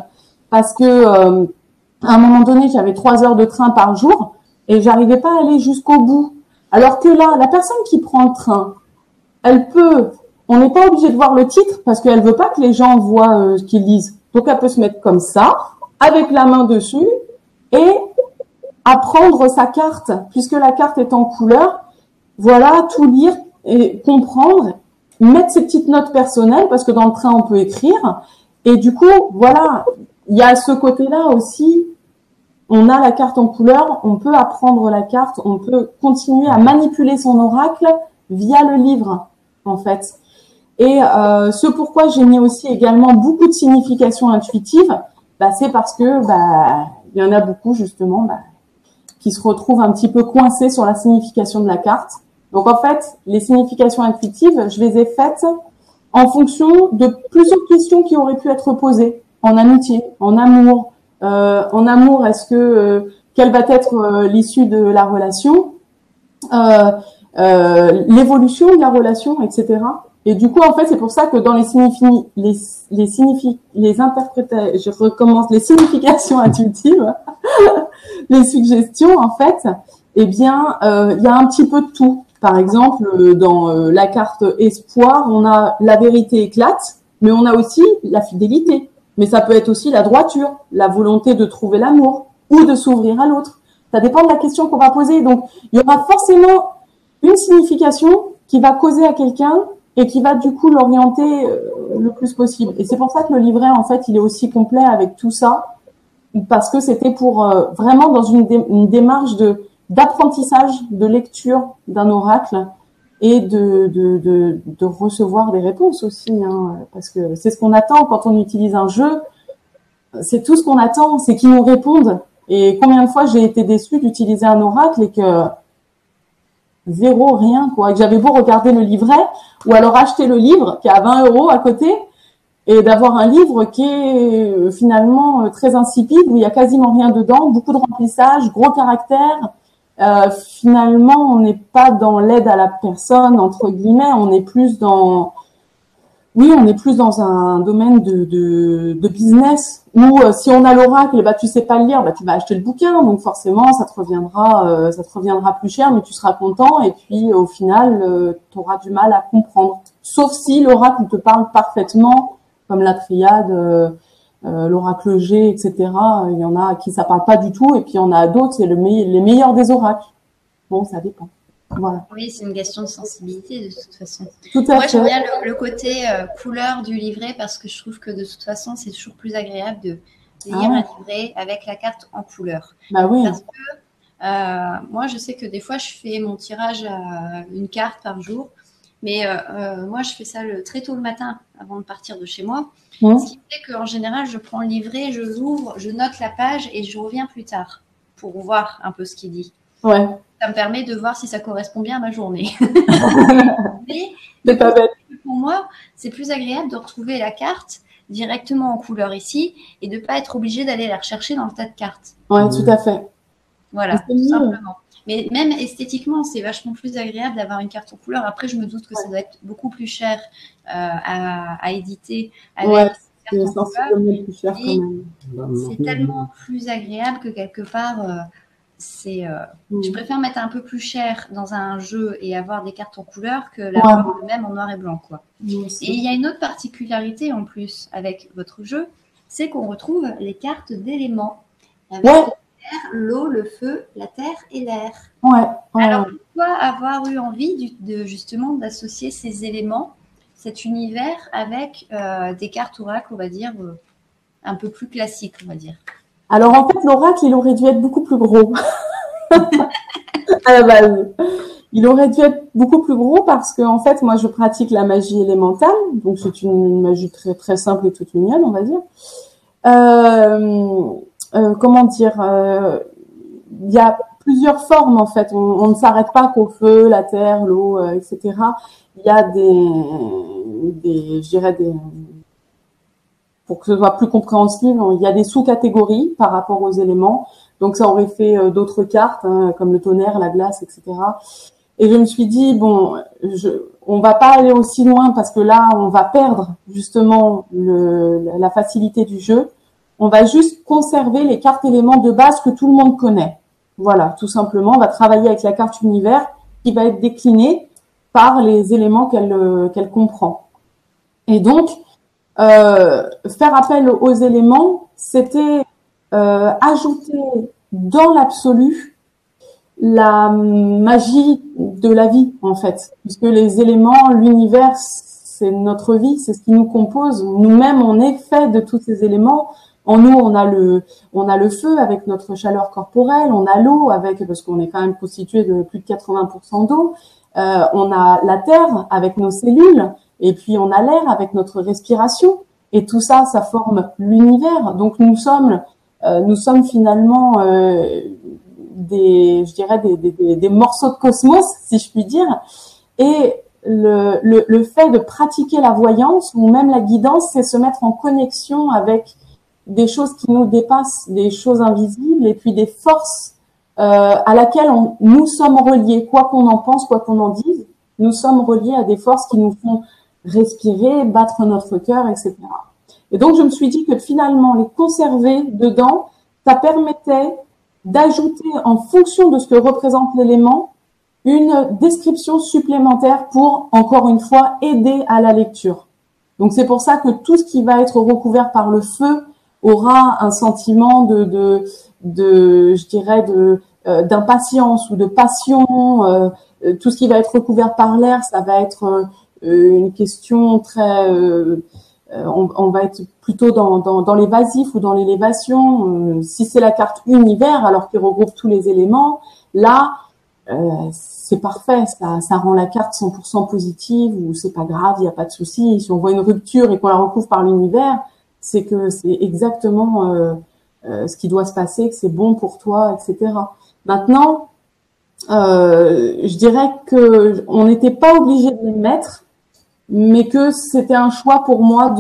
parce que à un moment donné, j'avais 3 heures de train par jour et j'arrivais pas à aller jusqu'au bout. Alors que là, la personne qui prend le train, on n'est pas obligé de voir le titre parce qu'elle veut pas que les gens voient ce qu'ils lisent. Donc, elle peut se mettre comme ça, avec la main dessus, et apprendre sa carte, puisque la carte est en couleur. Voilà, tout lire et comprendre, mettre ses petites notes personnelles, parce que dans le train, on peut écrire. Et du coup, voilà, il y a ce côté-là aussi. On a la carte en couleur, on peut apprendre la carte, on peut continuer à manipuler son oracle via le livre, en fait. Et ce pourquoi j'ai mis aussi également beaucoup de significations intuitives, c'est parce que il y en a beaucoup justement qui se retrouvent un petit peu coincés sur la signification de la carte. Donc en fait, les significations intuitives, je les ai faites en fonction de plusieurs questions qui auraient pu être posées en amitié, en amour. Est-ce que quelle va être l'issue de la relation, l'évolution de la relation, etc. Et du coup, en fait, c'est pour ça que dans les significations intuitives, les suggestions, en fait, il y a un petit peu de tout. Par exemple, dans la carte espoir, on a la vérité éclate, mais on a aussi la fidélité. Mais ça peut être aussi la droiture, la volonté de trouver l'amour ou de s'ouvrir à l'autre. Ça dépend de la question qu'on va poser. Donc, il y aura forcément une signification qui va causer à quelqu'un et qui va du coup l'orienter le plus possible. Et c'est pour ça que le livret, en fait, il est aussi complet avec tout ça, parce que c'était pour vraiment dans une démarche d'apprentissage, de lecture d'un oracle et de recevoir des réponses aussi, hein, parce que c'est ce qu'on attend quand on utilise un jeu. C'est tout ce qu'on attend, c'est qu'ils nous répondent. Et combien de fois j'ai été déçue d'utiliser un oracle et que zéro, rien, quoi. Et que j'avais beau regarder le livret ou alors acheter le livre qui est à 20 € à côté et d'avoir un livre qui est finalement très insipide où il y a quasiment rien dedans, beaucoup de remplissage, gros caractères. Finalement, on n'est pas dans l'aide à la personne, entre guillemets, on est plus dans un domaine de business où si on a l'oracle, tu sais pas le lire, tu vas acheter le bouquin, donc forcément ça te reviendra plus cher, mais tu seras content et puis au final tu auras du mal à comprendre. Sauf si l'oracle te parle parfaitement, comme la triade, l'oracle G, etc. Il y en a à qui ça parle pas du tout, et puis il y en a d'autres, c'est les meilleurs des oracles. Bon, ça dépend. Voilà. Oui, c'est une question de sensibilité de toute façon. Tout à Moi, fait. j'aime bien le côté couleur du livret parce que je trouve que de toute façon, c'est toujours plus agréable de lire un livret avec la carte en couleur. Bah oui. Parce que moi, je sais que des fois, je fais mon tirage à une carte par jour, mais moi, je fais ça très tôt le matin avant de partir de chez moi. Ce qui fait qu'en général, je prends le livret, je l'ouvre, je note la page et je reviens plus tard pour voir un peu ce qu'il dit. Ouais. Ça me permet de voir si ça correspond bien à ma journée. C'est pas bête. Pour moi, c'est plus agréable de retrouver la carte directement en couleur ici et de ne pas être obligé d'aller la rechercher dans le tas de cartes. Ouais, tout à fait. Voilà, tout simplement. Mais même esthétiquement, c'est vachement plus agréable d'avoir une carte en couleur. Après, je me doute que ça doit être beaucoup plus cher à éditer avec une carte en couleur. Plus cher, quand même. C'est tellement plus agréable que quelque part... je préfère mettre un peu plus cher dans un jeu et avoir des cartes en couleur que l'avoir même en noir et blanc, quoi. Et il y a une autre particularité en plus avec votre jeu, c'est qu'on retrouve les cartes d'éléments avec le terre, l'eau, le feu, la terre et l'air. Alors pourquoi avoir eu envie justement d'associer ces éléments, cet univers avec des cartes oracles, on va dire un peu plus classiques, on va dire. Alors en fait, l'oracle, il aurait dû être beaucoup plus gros. À la base. Il aurait dû être beaucoup plus gros parce que en fait, moi, je pratique la magie élémentale, donc c'est une magie très très simple et toute mignonne, on va dire. Comment dire, il y a plusieurs formes en fait. On ne s'arrête pas qu'au feu, la terre, l'eau, etc. Il y a pour que ce soit plus compréhensible, il y a des sous-catégories par rapport aux éléments. Donc ça aurait fait d'autres cartes, hein, comme le tonnerre, la glace, etc. Et je me suis dit, on va pas aller aussi loin parce que là, on va perdre justement la facilité du jeu. On va juste conserver les cartes éléments de base que tout le monde connaît. Voilà, tout simplement, on va travailler avec la carte univers qui va être décliné par les éléments qu'elle comprend. Et donc, faire appel aux éléments, c'était ajouter dans l'absolu la magie de la vie, en fait, puisque les éléments, l'univers, c'est notre vie, c'est ce qui nous compose. Nous-mêmes, on est fait de tous ces éléments. En nous, on a le feu avec notre chaleur corporelle, on a l'eau parce qu'on est quand même constitué de plus de 80% d'eau. On a la terre avec nos cellules, et puis on a l'air avec notre respiration. Et tout ça, ça forme l'univers. Donc nous sommes finalement des morceaux de cosmos, si je puis dire. Et le fait de pratiquer la voyance ou même la guidance, c'est se mettre en connexion avec des choses qui nous dépassent, des choses invisibles, et puis des forces à laquelle nous sommes reliés, quoi qu'on en pense, quoi qu'on en dise, nous sommes reliés à des forces qui nous font respirer, battre notre cœur, etc. Et donc je me suis dit que finalement les conserver dedans, ça permettait d'ajouter en fonction de ce que représente l'élément une description supplémentaire pour, encore une fois, aider à la lecture. Donc c'est pour ça que tout ce qui va être recouvert par le feu aura un sentiment d'impatience ou de passion. Tout ce qui va être recouvert par l'air, ça va être une question très on va être plutôt dans l'évasif ou dans l'élévation. Si c'est la carte univers, alors qu'il regroupe tous les éléments, là, c'est parfait. Ça rend la carte 100% positive, ou c'est pas grave, il n'y a pas de souci. Si on voit une rupture et qu'on la recouvre par l'univers, c'est que c'est exactement ce qui doit se passer, que c'est bon pour toi, etc. Maintenant, je dirais que on n'était pas obligé de les mettre, mais que c'était un choix pour moi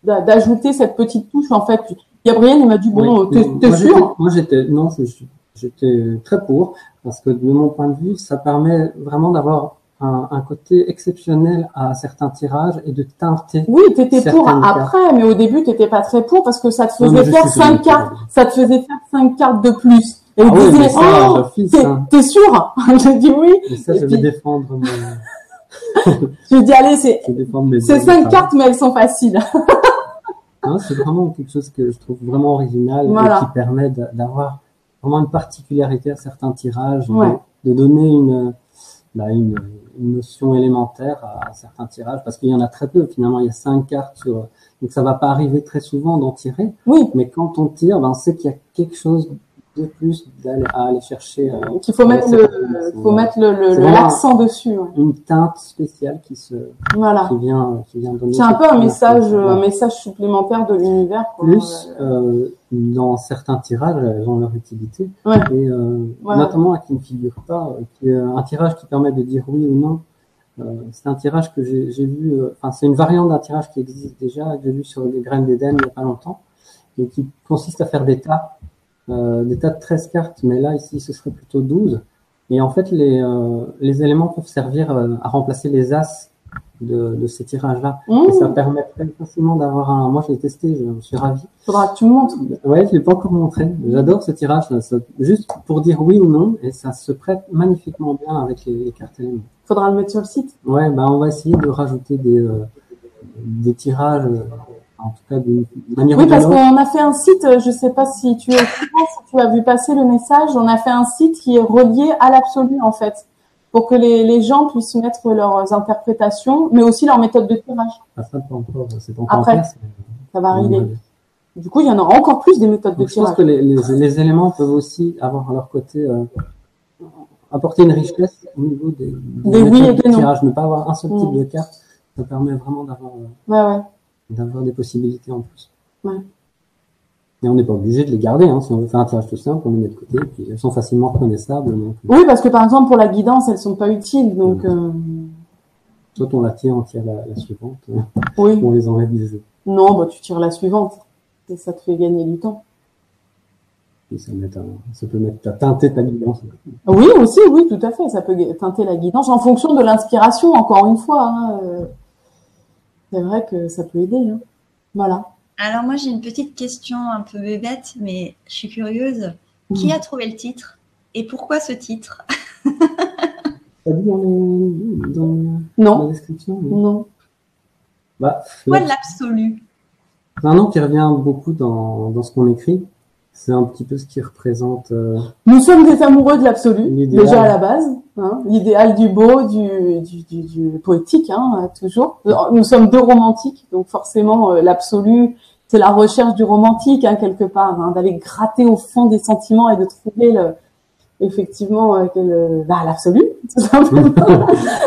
d'ajouter cette petite touche. En fait, Gabriel, il m'a dit bon, t'es sûr? J'étais très pour, parce que de mon point de vue, ça permet vraiment d'avoir un côté exceptionnel à certains tirages et de teinter. Oui, t'étais pour après, mais au début, t'étais pas très pour parce que ça te faisait faire 5 cartes, de plus. Et il disait, t'es sûr? J'ai dit oui. Et ça, je vais défendre je dis allez, c'est 5 cartes, mais elles sont faciles. Non, c'est vraiment quelque chose que je trouve vraiment original, voilà. Et qui permet d'avoir vraiment une particularité à certains tirages, de donner une notion élémentaire à certains tirages, parce qu'il y en a très peu. Finalement, il y a 5 cartes donc ça va pas arriver très souvent d'en tirer. Oui. Mais quand on tire, on sait qu'il y a quelque chose de plus à aller chercher. Qu'il faut mettre l'accent dessus. Ouais. Une teinte spéciale qui vient donner. C'est un peu un message supplémentaire de l'univers. Plus, dans certains tirages, elles ont leur utilité. Ouais. Et, notamment à qui ne figure pas, qui est un tirage qui permet de dire oui ou non. C'est un tirage que j'ai vu, c'est une variante d'un tirage qui existe déjà, que j'ai vu sur les graines d'Éden il n'y a pas longtemps, et qui consiste à faire des tas de 13 cartes, mais là, ici, ce serait plutôt 12. Et en fait, les éléments peuvent servir à remplacer les as de ces tirages-là. Et ça permettrait facilement d'avoir moi, je l'ai testé, je suis ravi. Faudra que tu me montres. Ouais, je l'ai pas encore montré. J'adore ce tirage, juste pour dire oui ou non, et ça se prête magnifiquement bien avec les cartes éléments. Faudra le mettre sur le site. Ouais, on va essayer de rajouter des tirages, en tout cas d'une manière. Oui, parce qu'on a fait un site, je sais pas si tu es au courant, si tu as vu passer le message, on a fait un site qui est relié à l'absolu, en fait, pour que les gens puissent mettre leurs interprétations, mais aussi leur méthode de tirage. Ça pas encore, c'est pas encore après, en place, ça va arriver. Du coup, il y en aura encore plus des méthodes de tirage. Je pense que les éléments peuvent aussi avoir à leur côté apporter une richesse au niveau des méthodes de tirage. Ne pas avoir un seul type de carte, ça permet vraiment d'avoir des possibilités en plus. Ouais. Et on n'est pas obligé de les garder. Si on veut faire un tirage tout simple, on les met de côté. Et puis elles sont facilement reconnaissables. Donc, oui, parce que par exemple, pour la guidance, elles sont pas utiles. Donc, soit on on tire la suivante. Oui. On les enlève du jeu. Non, tu tires la suivante. Et ça te fait gagner du temps. Et ça peut teinter ta guidance. Oui, aussi, oui, tout à fait. Ça peut teinter la guidance en fonction de l'inspiration, encore une fois. C'est vrai que ça peut aider. Voilà. Alors moi, j'ai une petite question un peu bébête, mais je suis curieuse. Qui a trouvé le titre? Et pourquoi ce titre? pas dit dans Non. la description? Non. Bah, Quoi l'absolu? c'est un nom qui revient beaucoup dans ce qu'on écrit. C'est un petit peu ce qui représente Nous sommes des amoureux de l'absolu, l'idéal. déjà à la base, hein, l'idéal du beau, du poétique, hein, toujours. Nous sommes deux romantiques, donc forcément l'absolu, c'est la recherche du romantique, hein, quelque part, hein, d'aller gratter au fond des sentiments et de trouver effectivement l'absolu, tout simplement.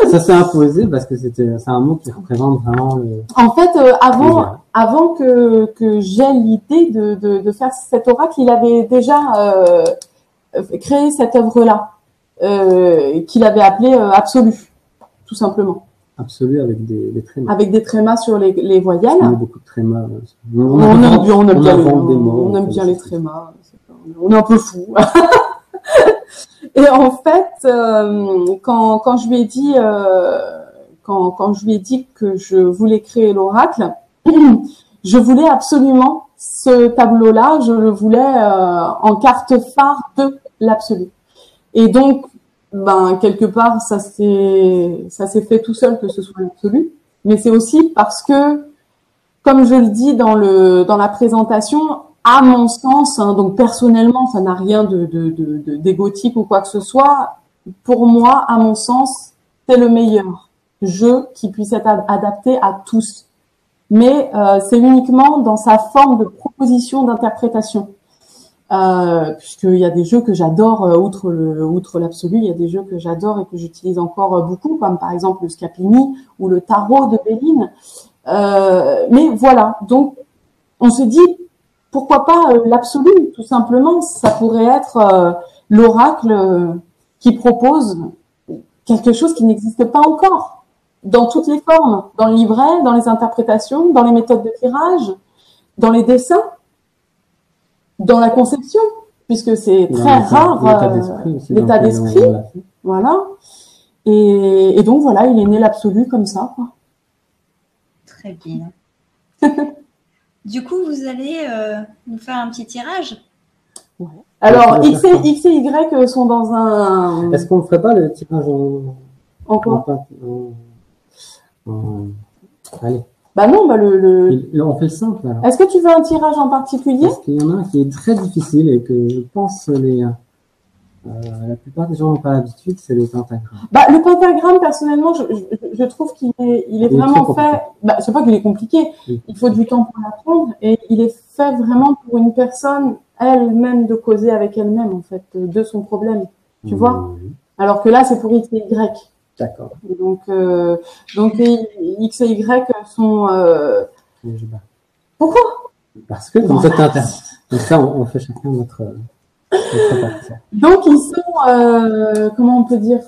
Ça s'est imposé parce que c'est un mot qui représente vraiment le. En fait, avant que j'aie l'idée de faire cet oracle, il avait déjà créé cette œuvre-là, qu'il avait appelée Absolu, tout simplement. Absolu avec des trémas. Avec des trémas sur les voyelles. On a beaucoup de trémas. On aime bien les trémas. On est un peu fou. Et en fait, quand je lui ai dit, quand je lui ai dit que je voulais créer l'oracle, je voulais absolument ce tableau-là, je le voulais en carte phare de l'absolu. Et donc, quelque part, ça s'est fait tout seul que ce soit l'absolu. Mais c'est aussi parce que, comme je le dis dans la présentation, à mon sens, hein, donc personnellement, ça n'a rien d'égotique ou quoi que ce soit. Pour moi, à mon sens, c'est le meilleur jeu qui puisse être adapté à tous. Mais c'est uniquement dans sa forme de proposition d'interprétation. Puisqu'il y a des jeux que j'adore, outre l'absolu, il y a des jeux que j'adore et que j'utilise encore beaucoup, comme par exemple le Scapini ou le tarot de Béline. Mais voilà, donc on se dit, pourquoi pas l'absolu, tout simplement. Ça pourrait être l'oracle qui propose quelque chose qui n'existe pas encore, dans toutes les formes, dans le livret, dans les interprétations, dans les méthodes de tirage, dans les dessins, dans la conception, puisque c'est très rare l'état d'esprit. Voilà. Et donc voilà, il est né l'absolu comme ça, quoi. Très bien. Du coup, vous allez nous faire un petit tirage. Ouais. Alors, X et Y sont dans un... Est-ce qu'on ne ferait pas le tirage en quoi? Allez. Non, on fait le simple, alors. Est-ce que tu veux un tirage en particulier? Parce qu'il y en a un qui est très difficile et que je pense la plupart des gens n'ont pas l'habitude, c'est le pentagramme. Le pentagramme, personnellement, je trouve qu'il est vraiment fait. C'est pas qu'il est compliqué. Oui. Il faut du temps pour l'apprendre et il est fait vraiment pour une personne elle-même de causer avec elle-même, en fait, de son problème. Tu vois? Alors que là, c'est pour X et Y. D'accord. Donc X et Y sont. Pourquoi? Parce que comme ça, donc ça, on fait chacun notre partie. Donc ils sont, comment on peut dire,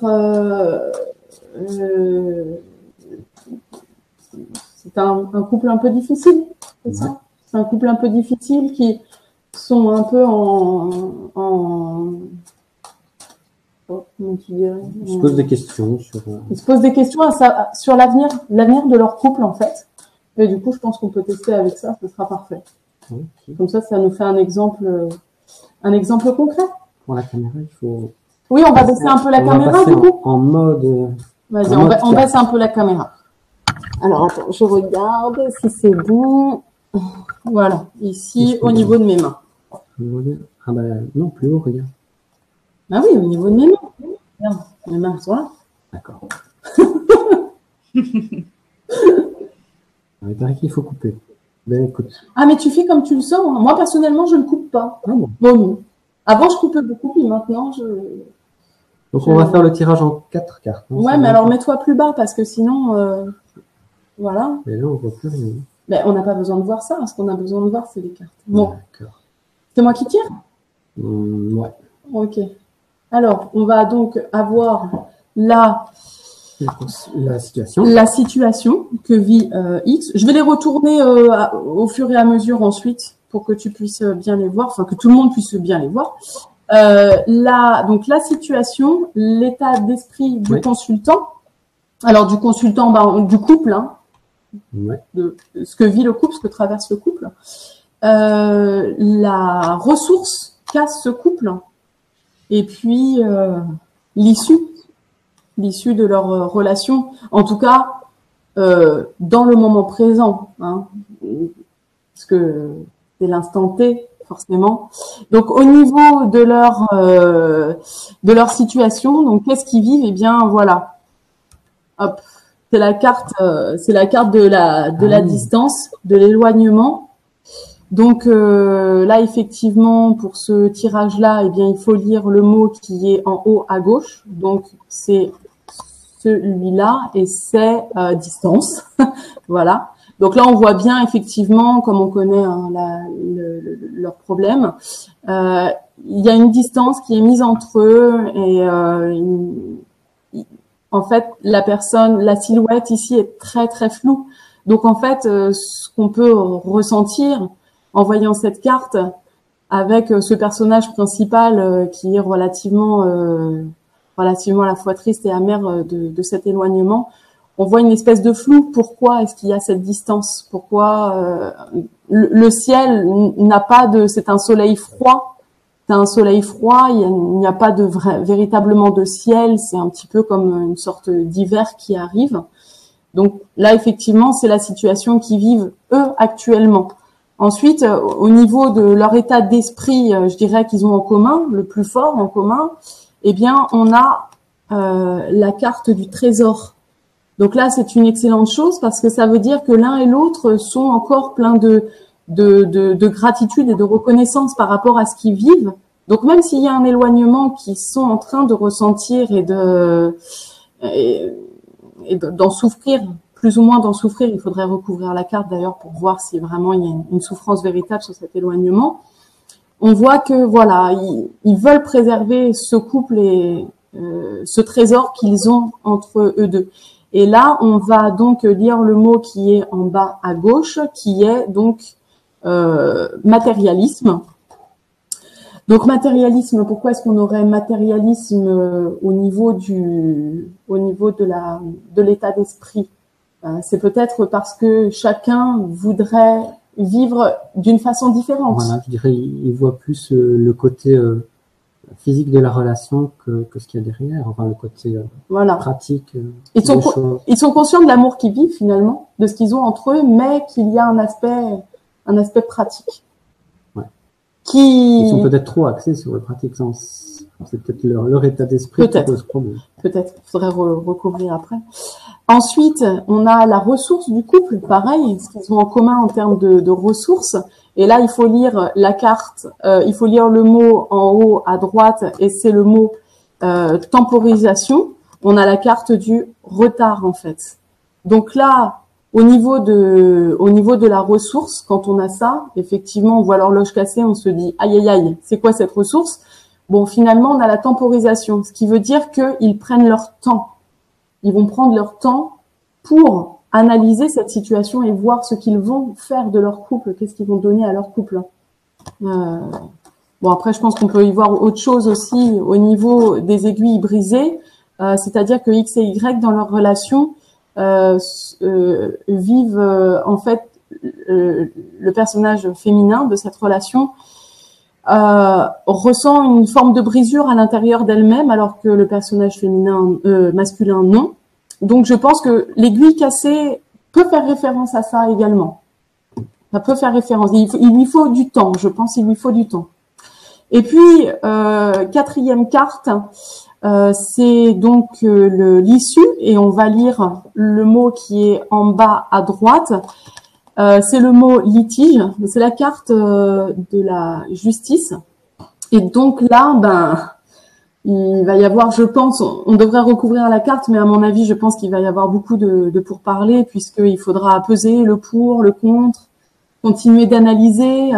c'est un couple un peu difficile, c'est ça? C'est un couple un peu difficile qui sont un peu comment tu dirais? Ils se posent des questions Ils se posent des questions sur l'avenir de leur couple, en fait. Et du coup, je pense qu'on peut tester avec ça, ce sera parfait. Okay. Comme ça nous fait un exemple concret. Pour la caméra, il faut... Oui, on va baisser un peu la caméra, du coup. En mode... Vas-y, on baisse un peu la caméra. Alors, attends, je regarde si c'est bon. Voilà, ici, au niveau de mes mains. Ah non, plus haut, regarde. Ah oui, au niveau de mes mains. Regarde, mes mains sont là. D'accord. Il paraît qu'il faut couper. Écoute. Ah, mais tu fais comme tu le sens. Hein. Moi, personnellement, je ne coupe pas. Ah bon? Bon, avant, je coupais beaucoup, puis maintenant, Donc, on va faire le tirage en 4 cartes. Hein, ouais, mais alors, mets-toi plus bas, parce que sinon, voilà. Mais là, on voit plus rien. Mais on n'a pas besoin de voir ça. Ce qu'on a besoin de voir, c'est les cartes. Bon. D'accord. C'est moi qui tire? Ouais. Ok. Alors, on va donc avoir la situation que vit X. Je vais les retourner au fur et à mesure ensuite pour que tu puisses bien les voir, enfin que tout le monde puisse bien les voir. Donc la situation, l'état d'esprit du consultant. Alors du consultant, du couple, hein, de ce que vit le couple, ce que traverse le couple. La ressource qu'a ce couple et puis l'issue. l'issue de leur relation. En tout cas, dans le moment présent, hein, parce que c'est l'instant T, forcément. Donc, au niveau de leur situation, donc qu'est-ce qu'ils vivent? Eh bien, voilà. Hop, c'est la carte de la distance, de l'éloignement. Donc là, effectivement, pour ce tirage-là, eh bien, il faut lire le mot qui est en haut à gauche. Donc, c'est celui-là et c'est distance. Voilà. Donc là, on voit bien, effectivement, comme on connaît hein, leur problème, il y a une distance qui est mise entre eux et en fait, la silhouette ici est très, très floue. Donc, en fait, ce qu'on peut ressentir en voyant cette carte avec ce personnage principal qui est relativement à la fois triste et amer de cet éloignement, on voit une espèce de flou. Pourquoi est-ce qu'il y a cette distance? Pourquoi le ciel n'a pas c'est un soleil froid. C'est un soleil froid, il n'y a pas véritablement de ciel, c'est un petit peu comme une sorte d'hiver qui arrive. Donc là, effectivement, c'est la situation qu'ils vivent eux actuellement. Ensuite, au niveau de leur état d'esprit, je dirais qu'ils ont en commun, le plus fort en commun, eh bien, on a la carte du trésor. Donc là, c'est une excellente chose parce que ça veut dire que l'un et l'autre sont encore pleins de gratitude et de reconnaissance par rapport à ce qu'ils vivent. Donc même s'il y a un éloignement qu'ils sont en train de ressentir et d'en souffrir, plus ou moins d'en souffrir, il faudrait recouvrir la carte d'ailleurs pour voir si vraiment il y a une souffrance véritable sur cet éloignement. On voit que voilà, ils veulent préserver ce couple et ce trésor qu'ils ont entre eux deux. Et là, on va donc lire le mot qui est en bas à gauche, qui est donc matérialisme. Donc matérialisme, pourquoi est-ce qu'on aurait matérialisme au niveau de l'état d'esprit? C'est peut-être parce que chacun voudrait vivre d'une façon différente. Voilà, je dirais, il voit plus le côté physique de la relation que ce qu'il y a derrière, enfin le côté voilà. pratique. Ils sont conscients de l'amour qu'ils vivent finalement, de ce qu'ils ont entre eux, mais qu'il y a un aspect pratique. Ouais. Ils sont peut-être trop axés sur le pratique, c'est peut-être leur état d'esprit qui pose problème. Peut-être, il faudrait recouvrir après. Ensuite, on a la ressource du couple, pareil, ce qu'ils ont en commun en termes de ressources. Et là, il faut lire la carte, il faut lire le mot en haut à droite, et c'est le mot temporisation. On a la carte du retard, en fait. Donc là, au niveau de la ressource, quand on a ça, effectivement, on voit l'horloge cassée, on se dit aïe aïe aïe, c'est quoi cette ressource? Bon, finalement, on a la temporisation, ce qui veut dire qu'ils prennent leur temps. Ils vont prendre leur temps pour analyser cette situation et voir ce qu'ils vont faire de leur couple, qu'est-ce qu'ils vont donner à leur couple. Bon, après, je pense qu'on peut y voir autre chose aussi au niveau des aiguilles brisées, c'est-à-dire que X et Y dans leur relation vivent en fait le personnage féminin de cette relation ressent une forme de brisure à l'intérieur d'elle-même, alors que le personnage masculin non. Donc je pense que l'aiguille cassée peut faire référence à ça également. Ça peut faire référence. Il lui faut du temps, je pense qu'il lui faut du temps. Et puis quatrième carte, c'est donc l'issue, et on va lire le mot qui est en bas à droite. C'est le mot litige, c'est la carte de la justice. Et donc là, il va y avoir, je pense, on devrait recouvrir la carte, mais à mon avis, je pense qu'il va y avoir beaucoup de pourparlers, puisqu'il faudra peser le pour, le contre, continuer d'analyser,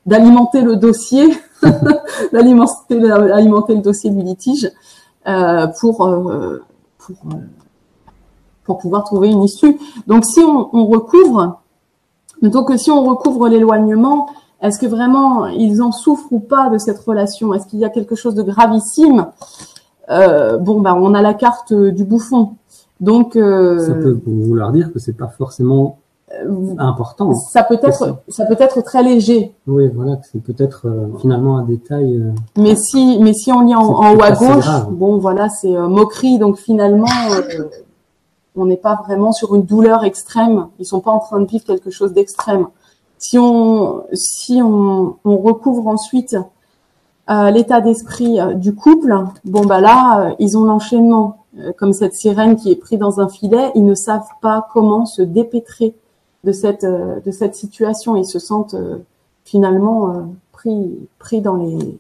d'alimenter le dossier, d'alimenter le dossier du litige pour pouvoir trouver une issue. Donc, si on recouvre l'éloignement, est-ce que vraiment ils en souffrent ou pas de cette relation? Est-ce qu'il y a quelque chose de gravissime? On a la carte du bouffon. Donc, ça peut vouloir dire que c'est pas forcément important. Ça peut être très léger. Oui, voilà, c'est peut-être finalement un détail. Mais si on lit en haut à gauche, grave. bon voilà, c'est moquerie. Donc finalement, on n'est pas vraiment sur une douleur extrême. Ils sont pas en train de vivre quelque chose d'extrême. Si on recouvre ensuite l'état d'esprit du couple, bon bah là, ils ont l'enchaînement. Comme cette sirène qui est prise dans un filet, ils ne savent pas comment se dépêtrer de cette situation. Ils se sentent finalement pris dans le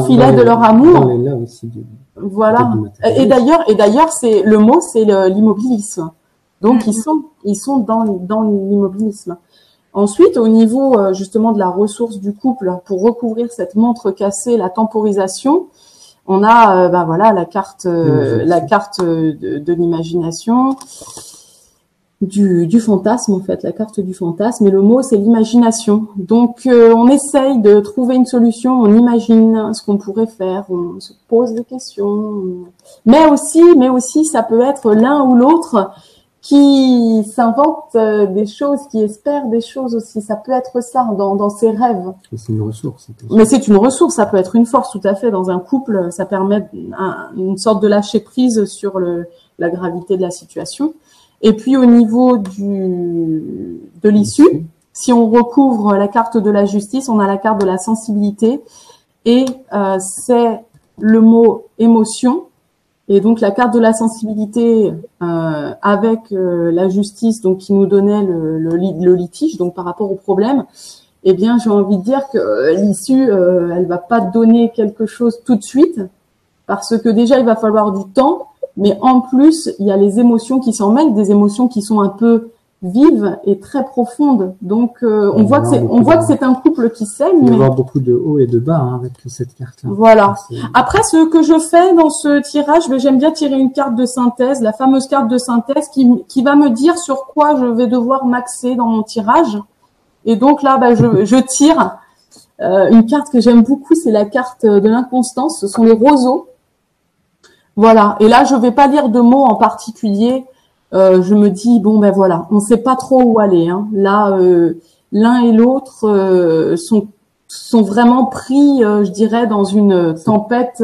filet de leur amour. Dans les laves aussi voilà. Et d'ailleurs, c'est le mot, c'est l'immobilisme. Donc ils sont dans l'immobilisme. Ensuite, au niveau justement de la ressource du couple, pour recouvrir cette montre cassée, la temporisation, on a voilà la carte de l'imagination, du fantasme en fait, la carte du fantasme. Et le mot c'est l'imagination. Donc on essaye de trouver une solution, on imagine ce qu'on pourrait faire, on se pose des questions. Mais aussi ça peut être l'un ou l'autre qui s'invente des choses, qui espère des choses aussi. Ça peut être ça dans ses rêves. Et c'est une ressource. Mais c'est une ressource, ça peut être une force tout à fait. Dans un couple, ça permet une sorte de lâcher prise sur la gravité de la situation. Et puis au niveau de l'issue, si on recouvre la carte de la justice, on a la carte de la sensibilité et c'est le mot émotion. Et donc la carte de la sensibilité avec la justice, donc qui nous donnait le litige, donc par rapport au problème, eh bien j'ai envie de dire que l'issue, elle va pas donner quelque chose tout de suite, parce que déjà il va falloir du temps, mais en plus il y a les émotions qui s'en mêlent, des émotions qui sont un peu vives et très profondes. Donc on voit que c'est un couple qui s'aime. Il va y avoir beaucoup de hauts et de bas avec cette carte-là. Voilà. Après, ce que je fais dans ce tirage, j'aime bien tirer une carte de synthèse, la fameuse carte de synthèse qui va me dire sur quoi je vais devoir m'axer dans mon tirage. Et donc là, je tire une carte que j'aime beaucoup, c'est la carte de l'inconstance. Ce sont les roseaux. Voilà. Et là, je vais pas lire de mots en particulier. Je me dis voilà, on sait pas trop où aller. Hein. Là, l'un et l'autre sont vraiment pris, je dirais, dans une tempête.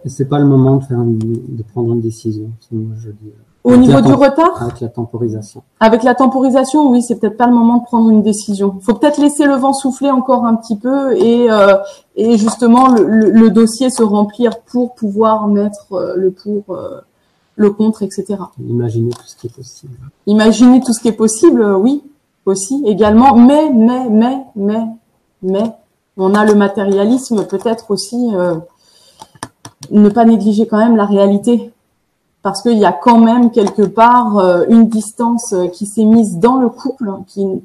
Et c'est pas le moment de prendre une décision. Moi, je dis, au niveau du retard. Avec la temporisation. Avec la temporisation, oui, c'est peut-être pas le moment de prendre une décision. Il faut peut-être laisser le vent souffler encore un petit peu et justement le dossier se remplir pour pouvoir mettre le pour. Le contre, etc. Imaginer tout ce qui est possible. Imaginer tout ce qui est possible, oui, aussi, également. Mais, on a le matérialisme, peut-être aussi, ne pas négliger quand même la réalité. Parce qu'il y a quand même quelque part une distance qui s'est mise dans le couple qu'il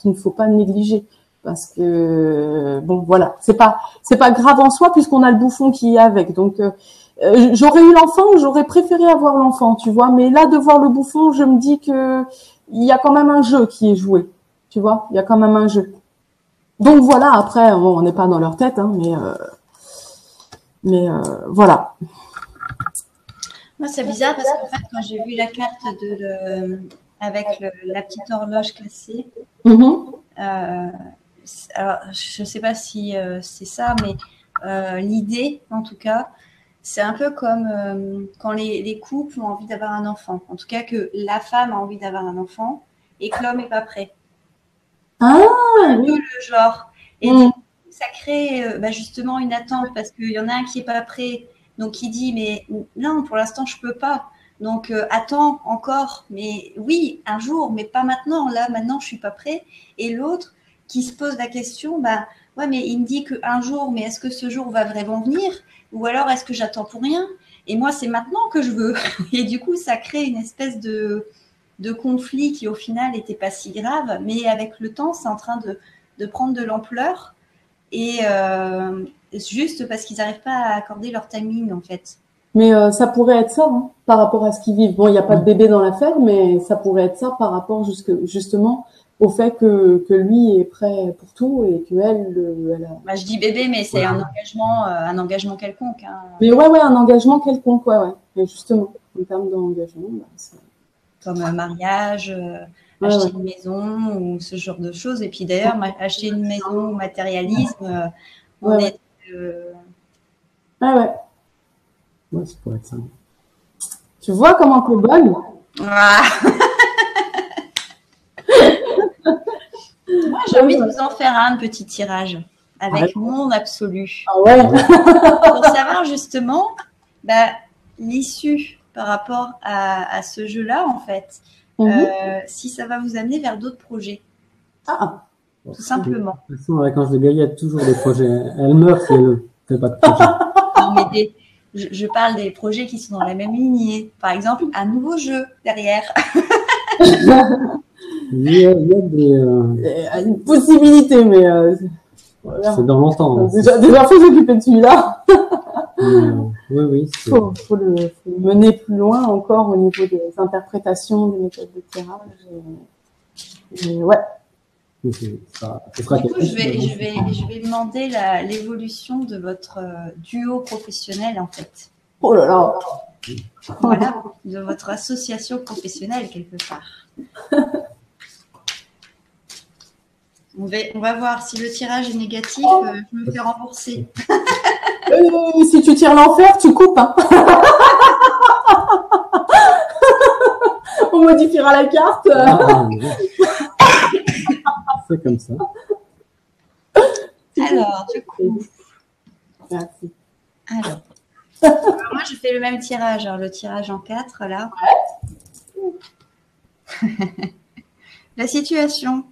ne faut pas négliger. Parce que, voilà, c'est pas grave en soi puisqu'on a le bouffon qui est avec. Donc, j'aurais eu l'enfant ou j'aurais préféré avoir l'enfant, tu vois. Mais là, de voir le bouffon, je me dis que il y a quand même un jeu qui est joué, tu vois. Il y a quand même un jeu. Donc voilà. Après, on n'est pas dans leur tête, hein, mais voilà. Moi, c'est bizarre parce qu'en fait, quand j'ai vu la carte avec la petite horloge cassée, alors je sais pas si c'est ça, mais l'idée, en tout cas. C'est un peu comme quand les couples ont envie d'avoir un enfant. En tout cas, que la femme a envie d'avoir un enfant et que l'homme n'est pas prêt. Ah, un peu le genre. Et du coup, ça crée justement une attente parce qu'il y en a un qui n'est pas prêt. Donc, il dit, mais non, pour l'instant, je ne peux pas. Donc, attends encore. Mais oui, un jour, mais pas maintenant. Là, maintenant, je ne suis pas prêt. Et l'autre qui se pose la question, ouais, mais il me dit qu'un jour, mais est-ce que ce jour va vraiment venir ? Ou alors, est-ce que j'attends pour rien ? Et moi, c'est maintenant que je veux. Et du coup, ça crée une espèce de conflit qui, au final, n'était pas si grave. Mais avec le temps, c'est en train de prendre de l'ampleur. Et juste parce qu'ils n'arrivent pas à accorder leur timing, en fait. Mais ça pourrait être ça, hein, par rapport à ce qu'ils vivent. Bon, il n'y a pas de bébé dans l'affaire, mais ça pourrait être ça par rapport justement au fait que lui est prêt pour tout et que elle a... je dis bébé, mais c'est un engagement quelconque. Hein. Mais ouais, un engagement quelconque, ouais. Mais justement, en termes d'engagement, c'est... Comme mariage, acheter une maison ou ce genre de choses. Et puis d'ailleurs, acheter une maison au matérialisme, on est... Ouais. Ouais, ça pourrait être ça. Tu vois comment t'es bonne? Ah. Moi, j'ai envie de vous en faire un petit tirage avec mon absolu. Ah ouais. Pour savoir justement l'issue par rapport à ce jeu-là, en fait. Si ça va vous amener vers d'autres projets. Ah. Tout simplement. De toute façon, avec Ange de Gaïa, il y a toujours des projets. Elle meurt si elle ne fait pas de projet. Non, mais je parle des projets qui sont dans la même lignée. Par exemple, un nouveau jeu derrière. Il y a des... une possibilité, mais c'est dans longtemps. Hein. Déjà, faut s'occuper de celui-là. Oui. Faut le mener plus loin encore au niveau des interprétations, des méthodes de tirage. Et ouais. Du coup, je vais demander l'évolution de votre duo professionnel, en fait. Oh là là. Voilà, de votre association professionnelle, quelque part. On va voir si le tirage est négatif, je me fais rembourser. Si tu tires l'enfer, tu coupes. Hein. On modifiera la carte. C'est comme ça. Alors, du coup. Merci. Alors, moi, je fais le même tirage. Alors, le tirage en 4, là. Ouais. La situation.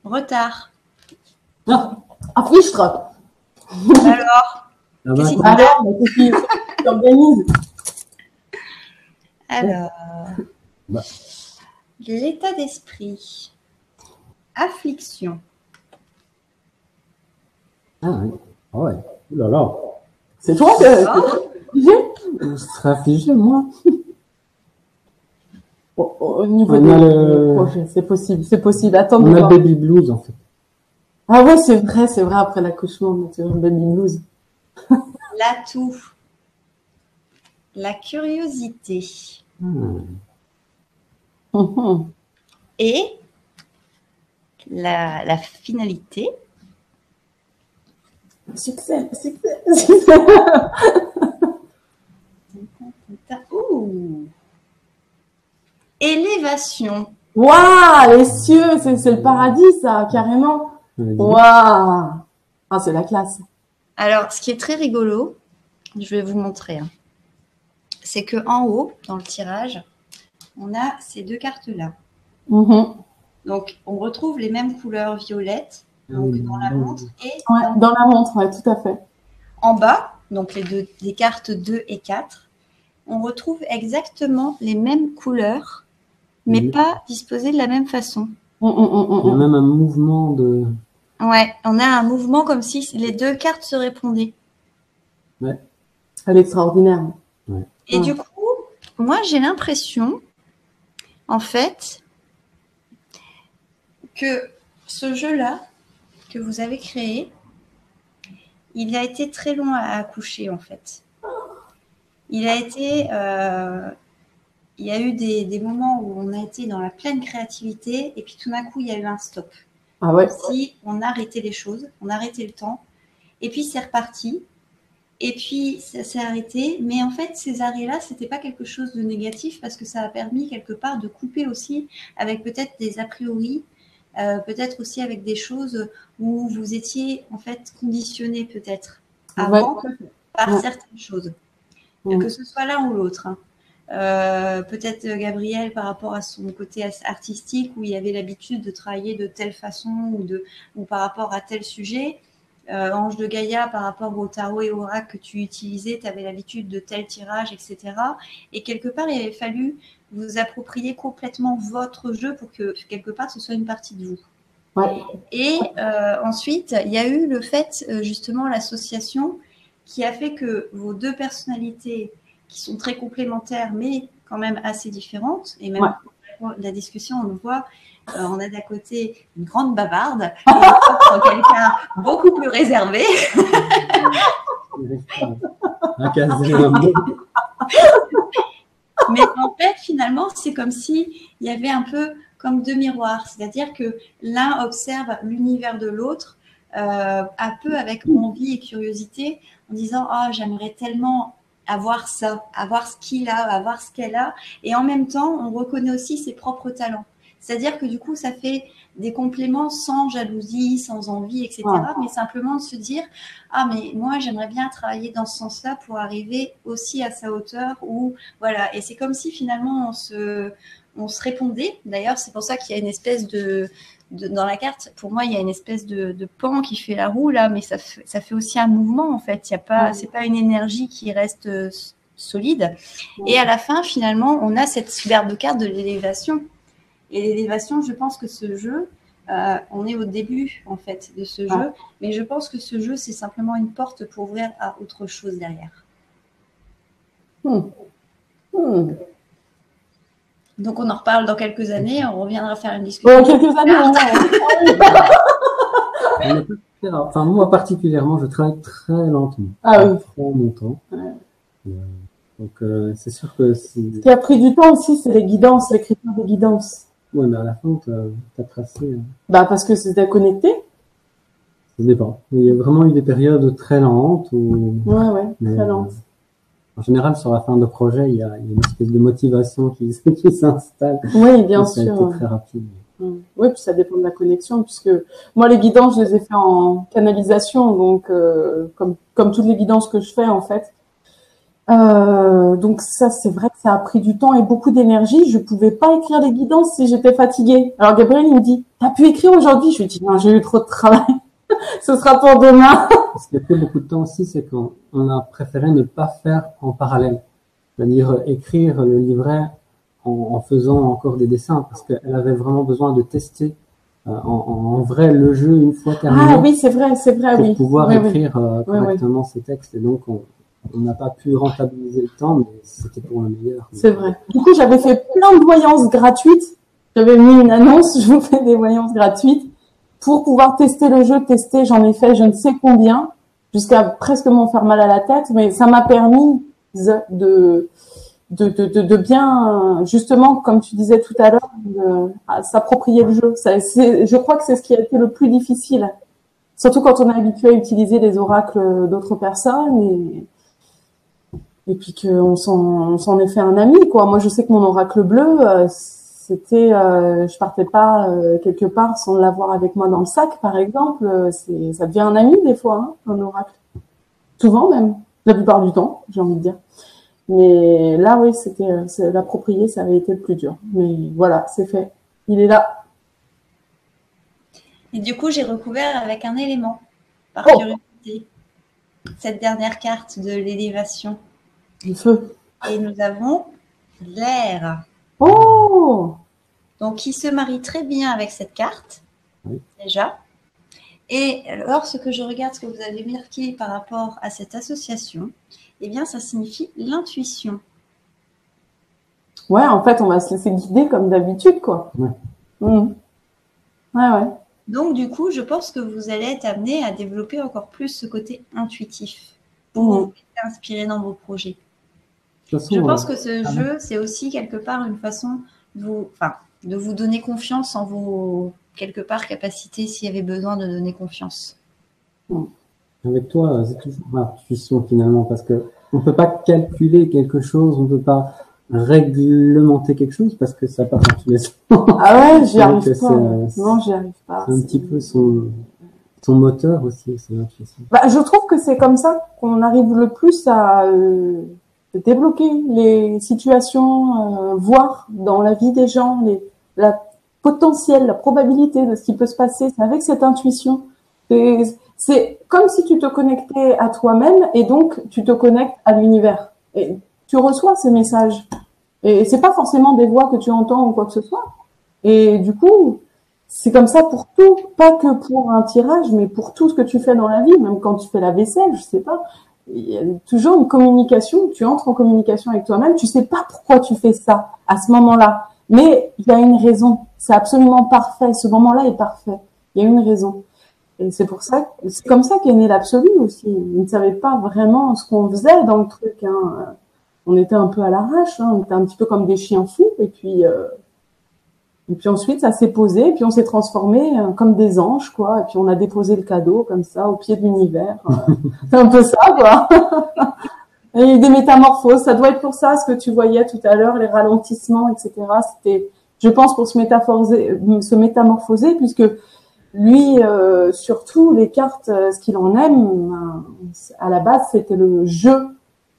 Retard. Un frustre. Alors, qu'est-ce qui t'organise? Alors, l'état d'esprit. Affliction. Ah oui. Oh ouais. Ouh là là. C'est toi que je serais affligé, moi. Au niveau du projet, c'est possible. Attends, on a baby blues, en fait. Ah ouais, c'est vrai, après l'accouchement, tu as baby blues. L'atout. La curiosité. Et la finalité. Succès. Ouh. Élévation. Waouh, les cieux, c'est le paradis, ça, carrément. Waouh. Ah, c'est la classe. Alors, ce qui est très rigolo, je vais vous montrer. Hein. C'est que en haut, dans le tirage, on a ces deux cartes-là. Donc, on retrouve les mêmes couleurs violettes donc dans la montre. Et dans la montre, ouais, tout à fait. En bas, donc les cartes 2 et 4, on retrouve exactement les mêmes couleurs, mais pas disposées de la même façon. Il y a même un mouvement de... Ouais, on a un mouvement comme si les deux cartes se répondaient. Ouais. C'est extraordinaire. Ouais. Et du coup, moi, j'ai l'impression, en fait, que ce jeu-là que vous avez créé, il a été très long à accoucher, en fait. Il a été... il y a eu des moments où on a été dans la pleine créativité et puis tout d'un coup, il y a eu un stop. Ah ouais. Si on a arrêté les choses, on a arrêté le temps et puis c'est reparti et puis ça s'est arrêté. Mais en fait, ces arrêts-là, c'était pas quelque chose de négatif parce que ça a permis quelque part de couper aussi avec peut-être des a priori, peut-être aussi avec des choses où vous étiez en fait conditionné peut-être avant par certaines choses, que ce soit l'un ou l'autre. Hein. Peut-être Gabriel par rapport à son côté artistique où il avait l'habitude de travailler de telle façon ou par rapport à tel sujet. Ange de Gaïa par rapport au tarot et au oracle que tu utilisais, tu avais l'habitude de tel tirage, etc. Et quelque part, il avait fallu vous approprier complètement votre jeu pour que quelque part ce soit une partie de vous. Ouais. Et ensuite, il y a eu le fait, justement, l'association qui a fait que vos deux personnalités qui sont très complémentaires, mais quand même assez différentes. Et même la discussion, on le voit, on a d'un côté une grande bavarde et de l'autre quelqu'un beaucoup plus réservé. Mais en fait, finalement, c'est comme si il y avait un peu comme deux miroirs, c'est-à-dire que l'un observe l'univers de l'autre un peu avec envie et curiosité, en disant « Ah, j'aimerais tellement avoir ça, avoir ce qu'il a, avoir ce qu'elle a ». Et en même temps, on reconnaît aussi ses propres talents. C'est-à-dire que du coup, ça fait des compléments sans jalousie, sans envie, etc. Mais simplement de se dire « Ah, mais moi, j'aimerais bien travailler dans ce sens-là pour arriver aussi à sa hauteur. » Ou voilà. Et c'est comme si finalement, on se répondait. D'ailleurs, c'est pour ça qu'il y a une espèce dans la carte, pour moi, il y a une espèce de pan qui fait la roue là, mais ça fait aussi un mouvement en fait. C'est pas une énergie qui reste solide. Et à la fin, finalement, on a cette superbe carte de l'élévation. Et l'élévation, je pense que ce jeu, on est au début en fait de ce jeu, mais je pense que ce jeu, c'est simplement une porte pour ouvrir à autre chose derrière. Donc on en reparle dans quelques années, on reviendra faire une discussion. Dans quelques années, Enfin, moi particulièrement, je travaille très lentement. Ah oui. Prends mon temps. Donc c'est sûr que ce qui a pris du temps aussi, c'est les guidances, l'écriture des guidances. Oui, mais à la fin, t'as tracé. Bah parce que c'était connecté. Ça dépend. Il y a vraiment eu des périodes très lentes où. Ouais, très lentes. En général, sur la fin de projet, il y a une espèce de motivation qui s'installe. Oui, bien sûr. Ça a été très rapide. Oui, puis ça dépend de la connexion, puisque moi, les guidances, je les ai fait en canalisation, donc comme toutes les guidances que je fais, en fait. Donc ça, c'est vrai que ça a pris du temps et beaucoup d'énergie. Je pouvais pas écrire les guidances si j'étais fatiguée. Alors Gabriel, il me dit, t'as pu écrire aujourd'hui? Je lui dis, non, j'ai eu trop de travail. Ce sera pour demain. Ce qui a pris beaucoup de temps aussi, c'est qu'on a préféré ne pas faire en parallèle. C'est-à-dire écrire le livret en faisant encore des dessins, parce qu'elle avait vraiment besoin de tester en vrai le jeu une fois terminé. Ah oui, c'est vrai, pour oui. pouvoir écrire correctement ces textes. Et donc, on n'a pas pu rentabiliser le temps, mais c'était pour le meilleur. C'est vrai. Du coup, j'avais fait plein de voyances gratuites. J'avais mis une annonce, je vous fais des voyances gratuites. Pour pouvoir tester le jeu, j'en ai fait je ne sais combien, jusqu'à presque m'en faire mal à la tête, mais ça m'a permis de bien, justement, comme tu disais tout à l'heure, s'approprier le jeu. Je crois que c'est ce qui a été le plus difficile, surtout quand on est habitué à utiliser les oracles d'autres personnes et puis qu'on s'en est fait un ami, quoi. Moi, je sais que mon oracle bleu, c'était, je partais pas quelque part sans l'avoir avec moi dans le sac, par exemple. Ça devient un ami des fois, un oracle. Souvent même, la plupart du temps, j'ai envie de dire. Mais là, oui, c'est l'approprier, ça avait été le plus dur. Mais voilà, c'est fait. Il est là. Et du coup, j'ai recouvert avec un élément, par curiosité, cette dernière carte de l'élévation. Le feu. Et nous avons l'air. Oh! Donc, qui se marie très bien avec cette carte, déjà. Et lorsque je regarde ce que vous avez marqué par rapport à cette association, eh bien, ça signifie l'intuition. Ouais, en fait, on va se laisser guider comme d'habitude, quoi. Ouais. Ouais. Donc, du coup, je pense que vous allez être amené à développer encore plus ce côté intuitif pour vous inspirer dans vos projets. Je pense que ce jeu, c'est aussi quelque part une façon de vous donner confiance en vos, quelque part, capacités s'il y avait besoin de donner confiance. Avec toi, c'est toujours l'intuition finalement, parce que on peut pas calculer quelque chose, on peut pas réglementer quelque chose parce que ça part dans tous les sens. Ah ouais, j'y arrive pas. Non, j'y arrive pas. C'est un petit peu son moteur aussi, c'est l'intuition. Je trouve que c'est comme ça qu'on arrive le plus à débloquer les situations, voir dans la vie des gens la potentiel, la probabilité de ce qui peut se passer. C'est avec cette intuition. C'est comme si tu te connectais à toi-même et donc tu te connectes à l'univers. Et tu reçois ces messages. Et c'est pas forcément des voix que tu entends ou quoi que ce soit. Et du coup, c'est comme ça pour tout, pas que pour un tirage, mais pour tout ce que tu fais dans la vie, même quand tu fais la vaisselle, je sais pas. Il y a toujours une communication, tu entres en communication avec toi-même, tu sais pas pourquoi tu fais ça à ce moment-là. Mais il y a une raison. C'est absolument parfait. Ce moment-là est parfait. Il y a une raison. Et c'est pour ça, c'est comme ça qu'est né l'absolu aussi. On ne savait pas vraiment ce qu'on faisait dans le truc, On était un peu à l'arrache, On était un petit peu comme des chiens fous. Et puis Et puis ensuite, ça s'est posé, et puis on s'est transformé comme des anges, quoi. Et puis on a déposé le cadeau comme ça au pied de l'univers. C'est un peu ça, quoi. Et des métamorphoses, ça doit être pour ça, ce que tu voyais tout à l'heure, les ralentissements, etc. C'était, je pense, pour se métamorphoser, puisque lui, surtout les cartes, ce qu'il en aime, à la base, c'était le jeu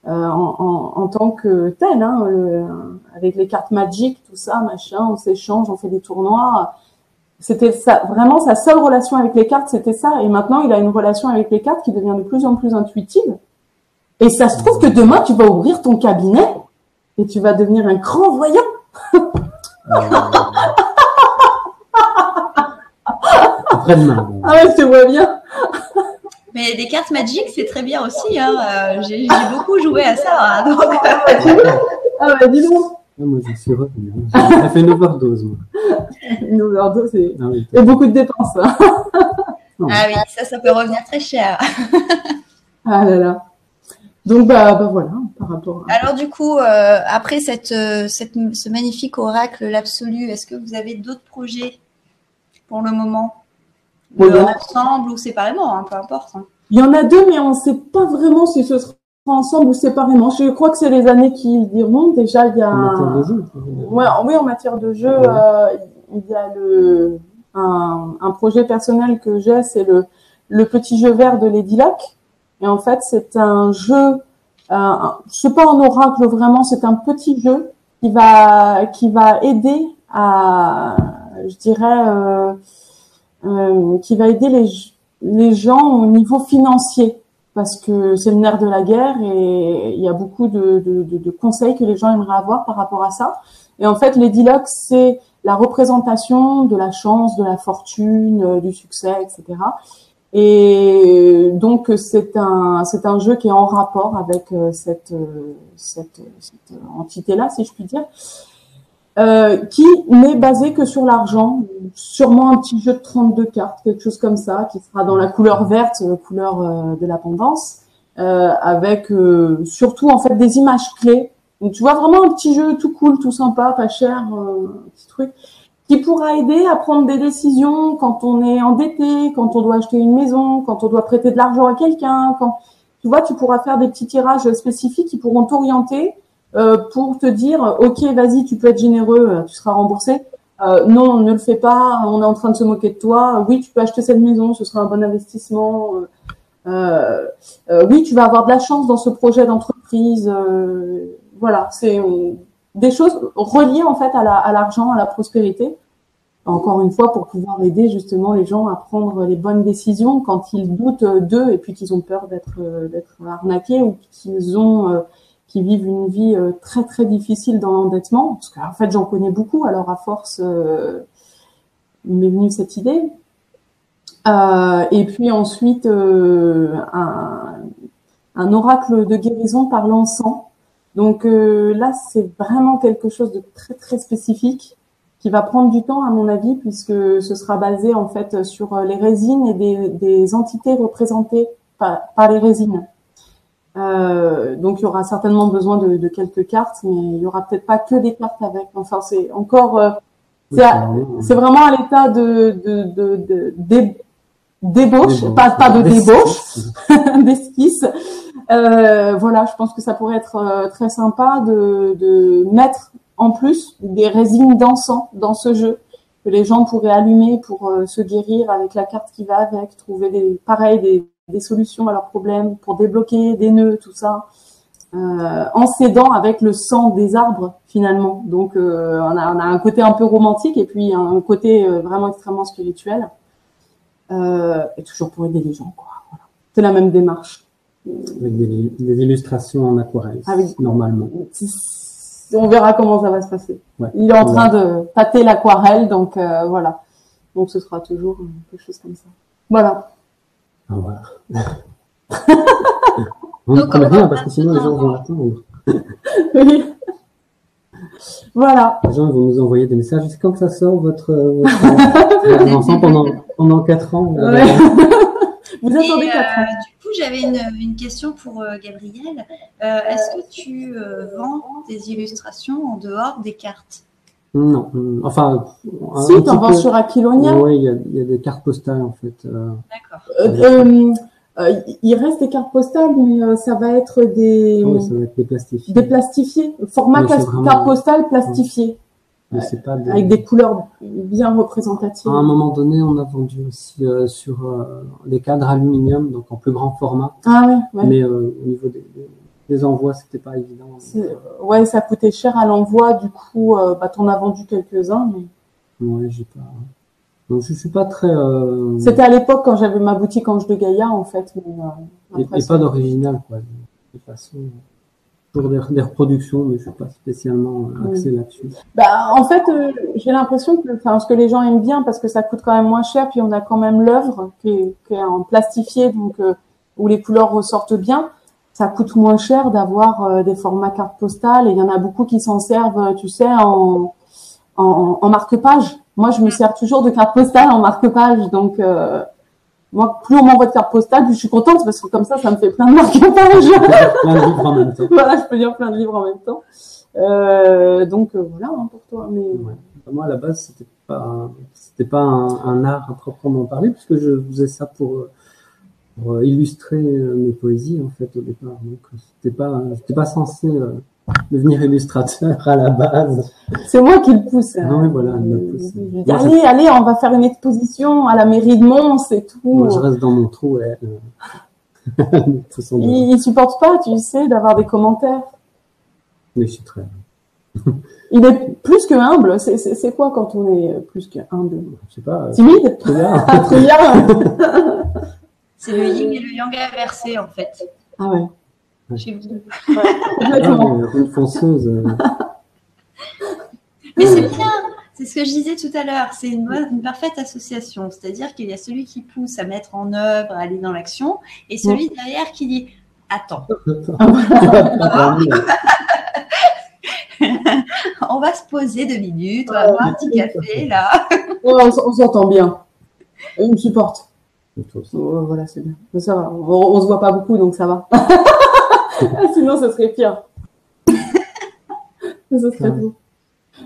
en tant que tel, hein, avec les cartes Magic, tout ça, machin, on s'échange, on fait des tournois. C'était ça, vraiment sa seule relation avec les cartes, c'était ça. Et maintenant, il a une relation avec les cartes qui devient de plus en plus intuitive. Et ça se trouve que demain, tu vas ouvrir ton cabinet et tu vas devenir un grand voyant. Après-demain. Ah ouais, je te vois bien. Mais des cartes Magic, c'est très bien aussi. Hein. J'ai beaucoup joué à ça. Hein, donc... Ah bah dis donc. Ah, moi, je suis revenu. Ça fait une overdose, moi. Une overdose et, Ah oui, et beaucoup de dépenses. Ah oui, ça peut revenir très cher. Ah là là. Donc bah voilà, par rapport à... Alors du coup, après ce magnifique oracle, l'absolu, est-ce que vous avez d'autres projets pour le moment, ensemble ou séparément, hein, peu importe. Hein. Il y en a deux, mais on ne sait pas vraiment si ce sera ensemble ou séparément. Je crois que c'est les années qui diront. Déjà, il y a en matière de jeu. Ouais, oui, en matière de jeu, il y a un projet personnel que j'ai, c'est le petit jeu vert de Lady Luck. Et en fait, c'est un jeu, c'est pas un oracle vraiment, c'est un petit jeu qui va aider à, je dirais, qui va aider les gens au niveau financier, parce que c'est le nerf de la guerre et il y a beaucoup de conseils que les gens aimeraient avoir par rapport à ça. Et en fait, Lady Luck, c'est la représentation de la chance, de la fortune, du succès, etc. Et donc c'est un jeu qui est en rapport avec cette entité-là, si je puis dire, qui n'est basé que sur l'argent, sûrement un petit jeu de 32 cartes, quelque chose comme ça, qui sera dans la couleur verte, couleur de l'abondance, avec surtout en fait des images clés. Donc tu vois vraiment un petit jeu tout cool, tout sympa, pas cher, un petit truc qui pourra aider à prendre des décisions quand on est endetté, quand on doit acheter une maison, quand on doit prêter de l'argent à quelqu'un. Quand tu vois, tu pourras faire des petits tirages spécifiques qui pourront t'orienter pour te dire, ok, vas-y, tu peux être généreux, tu seras remboursé. Non, ne le fais pas, on est en train de se moquer de toi. Oui, tu peux acheter cette maison, ce sera un bon investissement. Oui, tu vas avoir de la chance dans ce projet d'entreprise. Voilà, c'est des choses reliées en fait à l'argent, à la prospérité. Encore une fois, pour pouvoir aider justement les gens à prendre les bonnes décisions quand ils doutent d'eux et puis qu'ils ont peur d'être arnaqués ou qu'ils vivent une vie très très difficile dans l'endettement. Parce qu'en fait, j'en connais beaucoup. Alors à force, m'est venue cette idée. Et puis ensuite, un oracle de guérison par l'encens. Donc là, c'est vraiment quelque chose de très très spécifique qui va prendre du temps à mon avis, puisque ce sera basé en fait sur les résines et des entités représentées par les résines. Donc il y aura certainement besoin de quelques cartes, mais il y aura peut-être pas que des cartes avec. Enfin, c'est encore c'est vraiment à l'état d'ébauche, pas de débauche, d'esquisse. Voilà, je pense que ça pourrait être très sympa de mettre en plus des résines d'encens dans ce jeu que les gens pourraient allumer pour se guérir avec la carte qui va avec, trouver des solutions à leurs problèmes, pour débloquer des nœuds, tout ça, en s'aidant avec le sang des arbres finalement. Donc on a un côté un peu romantique et puis un côté vraiment extrêmement spirituel, et toujours pour aider les gens, quoi. Voilà. C'est la même démarche. Avec des illustrations en aquarelle, normalement. On verra comment ça va se passer. Ouais. Il est en train de tâter l'aquarelle, donc voilà. Donc ce sera toujours quelque chose comme ça. Voilà. Ah, voilà. On ne connaît rien parce que sinon les gens vont attendre. Oui. Voilà. Les gens vont nous envoyer des messages. C'est quand que ça sort votre enfant pendant 4 ans? Ouais. Vous attendez 4 ans. Du coup, j'avais une question pour Gabrielle. Est-ce que tu vends tes illustrations en dehors des cartes? Non, enfin, Si, t'en vends sur Aquilonia. Oui, il y a des cartes postales en fait. D'accord. Il reste des cartes postales, mais ça va être Oui, ça va être des plastifiés. des plastifiés, format Mais c'est vraiment- carte postale plastifié, Mais c'est pas des... avec des couleurs bien représentatives. À un moment donné, on a vendu aussi sur des cadres aluminium, donc en plus grand format. Ah ouais. Mais au niveau des envois, c'était pas évident. Ouais, ça coûtait cher à l'envoi, du coup, t'en as vendu quelques-uns, mais. Ouais, j'ai pas. Donc c'est pas très. C'était à l'époque quand j'avais ma boutique Ange de Gaïa, en fait. Mais, et pas d'original, quoi. De toute façon, pour des reproductions, mais je suis pas spécialement axé là-dessus. En fait, j'ai l'impression que, ce que les gens aiment bien, parce que ça coûte quand même moins cher, puis on a quand même l'œuvre qui est en plastifié, donc où les couleurs ressortent bien. Ça coûte moins cher d'avoir des formats carte postale, et il y en a beaucoup qui s'en servent, tu sais, en marque-page. Moi, je me sers toujours de carte postale en marque-page, donc moi, plus on m'envoie de cartes postales, plus je suis contente, parce que comme ça me fait plein de marque-pages. Plein de livres en même temps. Voilà, je peux lire plein de livres en même temps. Donc voilà, hein, pour toi. Mais ouais. Moi, à la base, c'était pas un art à proprement parler, puisque je faisais ça pour illustrer mes poésies en fait au départ. Donc j'étais pas censé devenir illustrateur à la base. C'est moi qui le pousse. Oui, voilà, il me pousse. Allez, on va faire une exposition à la mairie de Mons et tout. Moi, je reste dans mon trou. Il supporte pas, tu sais, d'avoir des commentaires. Mais je suis très. Il est plus que humble. C'est quoi quand on est plus que humble? Je sais pas. Timide. Trouillard. C'est le yin et le yang inversé, en fait. Ah ouais. Chez vous. Une fonceuse. Mais c'est bien. C'est ce que je disais tout à l'heure. C'est une parfaite association. C'est-à-dire qu'il y a celui qui pousse à mettre en œuvre, à aller dans l'action, et celui derrière qui dit « Attends. On va se poser 2 minutes, on va boire un petit café, là. » On s'entend bien. Il me supporte. Voilà, c'est bien. Mais ça va. On se voit pas beaucoup, donc ça va. Sinon, ce serait pire. Ce serait trop.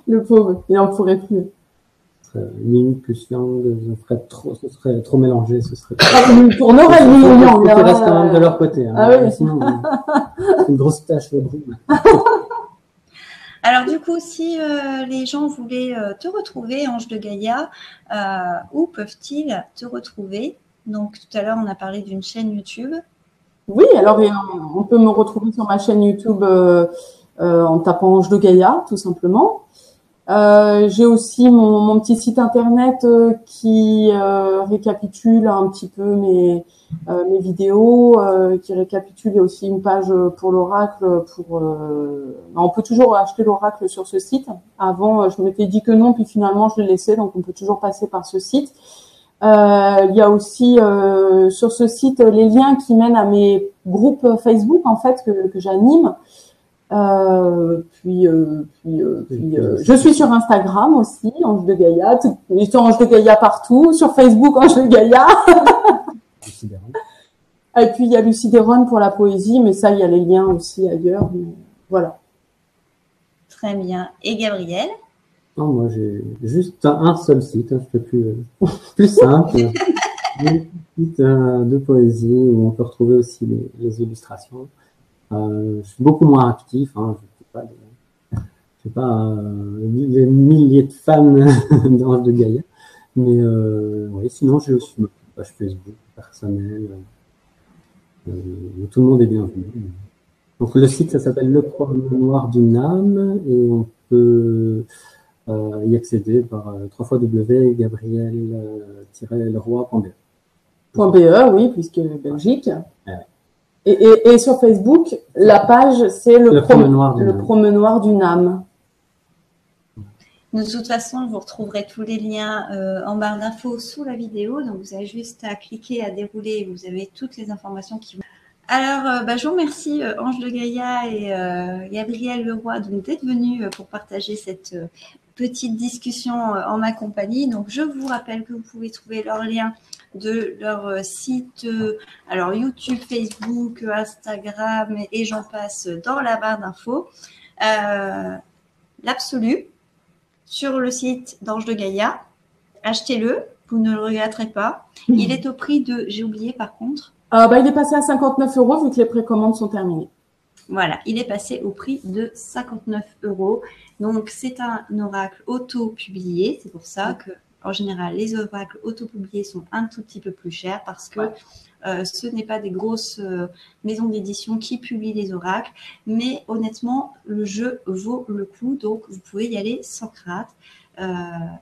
Le pauvre, il en pourrait plus. Yin plus yang, ce serait trop mélangé. Ce serait. Pour Noël, yin et yang. Il reste quand même de leur côté. Hein. Ah oui. Sinon, c'est une grosse tâche le bruit. Alors du coup, si les gens voulaient te retrouver, Ange de Gaïa, où peuvent-ils te retrouver? Donc tout à l'heure, on a parlé d'une chaîne YouTube. Oui, alors on peut me retrouver sur ma chaîne YouTube en tapant Ange de Gaïa, tout simplement. J'ai aussi mon petit site internet qui récapitule un petit peu mes vidéos, qui récapitule. Il y a aussi une page pour l'oracle. On peut toujours acheter l'oracle sur ce site. Avant, je m'étais dit que non, puis finalement, je l'ai laissé. Donc, on peut toujours passer par ce site. Il y a aussi sur ce site les liens qui mènent à mes groupes Facebook en fait que j'anime. Je suis sur Instagram aussi, Ange de Gaïa. Je suis Ange de Gaïa partout. Sur Facebook, Ange de Gaïa. Et puis il y a Lucie Déron pour la poésie, mais ça il y a les liens aussi ailleurs. Mais voilà. Très bien. Et Gabriel? Non, moi j'ai juste un seul site, je fais plus simple. Un site de poésie où on peut retrouver aussi les illustrations. Je suis beaucoup moins actif, hein, je fais pas des milliers de fans d'Ange de Gaïa, mais oui, sinon j'ai aussi ma page Facebook personnelle où tout le monde est bienvenu. Donc le site ça s'appelle Le Promenoir d'une âme et on peut y accéder par www.gabriel-leroy.be. .be, oui, puisque Belgique. Ouais. Et sur Facebook, la page, c'est le promenoir d'une âme. De toute façon, vous retrouverez tous les liens en barre d'infos sous la vidéo. Donc, vous avez juste à cliquer, à dérouler. Vous avez toutes les informations qui vous... Alors, je vous remercie Ange de Gaïa et Gabriel Leroy d'être venus pour partager cette petite discussion en ma compagnie. Donc, je vous rappelle que vous pouvez trouver leurs liens de leur site, alors YouTube, Facebook, Instagram et j'en passe dans la barre d'infos. L'Absolu. sur le site d'Ange de Gaïa. Achetez-le, vous ne le regretterez pas. Il est au prix de, j'ai oublié par contre. Il est passé à 59 € vu que les précommandes sont terminées. Voilà, il est passé au prix de 59 €. Donc, c'est un oracle auto-publié. C'est pour ça que, en général, les oracles auto-publiés sont un tout petit peu plus chers parce que ce n'est pas des grosses maisons d'édition qui publient les oracles. Mais honnêtement, le jeu vaut le coup. Donc, vous pouvez y aller sans crainte.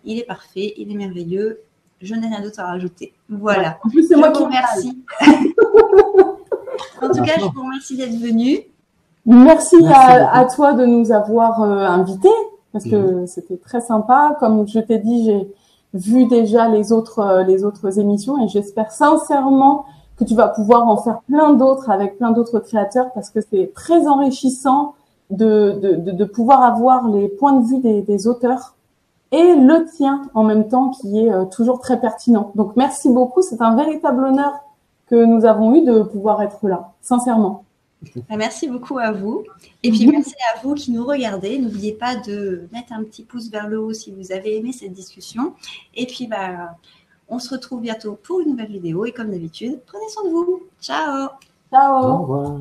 Il est parfait, il est merveilleux. Je n'ai rien d'autre à rajouter. Voilà. En plus, c'est moi qui vous remercie. En tout cas, je vous remercie d'être venu. Merci à toi de nous avoir invités parce que c'était très sympa. Comme je t'ai dit, j'ai vu déjà les autres émissions et j'espère sincèrement que tu vas pouvoir en faire plein d'autres avec plein d'autres créateurs parce que c'est très enrichissant de pouvoir avoir les points de vue des auteurs et le tien en même temps qui est toujours très pertinent. Donc merci beaucoup, c'est un véritable honneur que nous avons eu de pouvoir être là, sincèrement. Merci beaucoup à vous. Et puis, merci à vous qui nous regardez. N'oubliez pas de mettre un petit pouce vers le haut si vous avez aimé cette discussion. Et puis, on se retrouve bientôt pour une nouvelle vidéo. Et comme d'habitude, prenez soin de vous. Ciao. Ciao. Au revoir.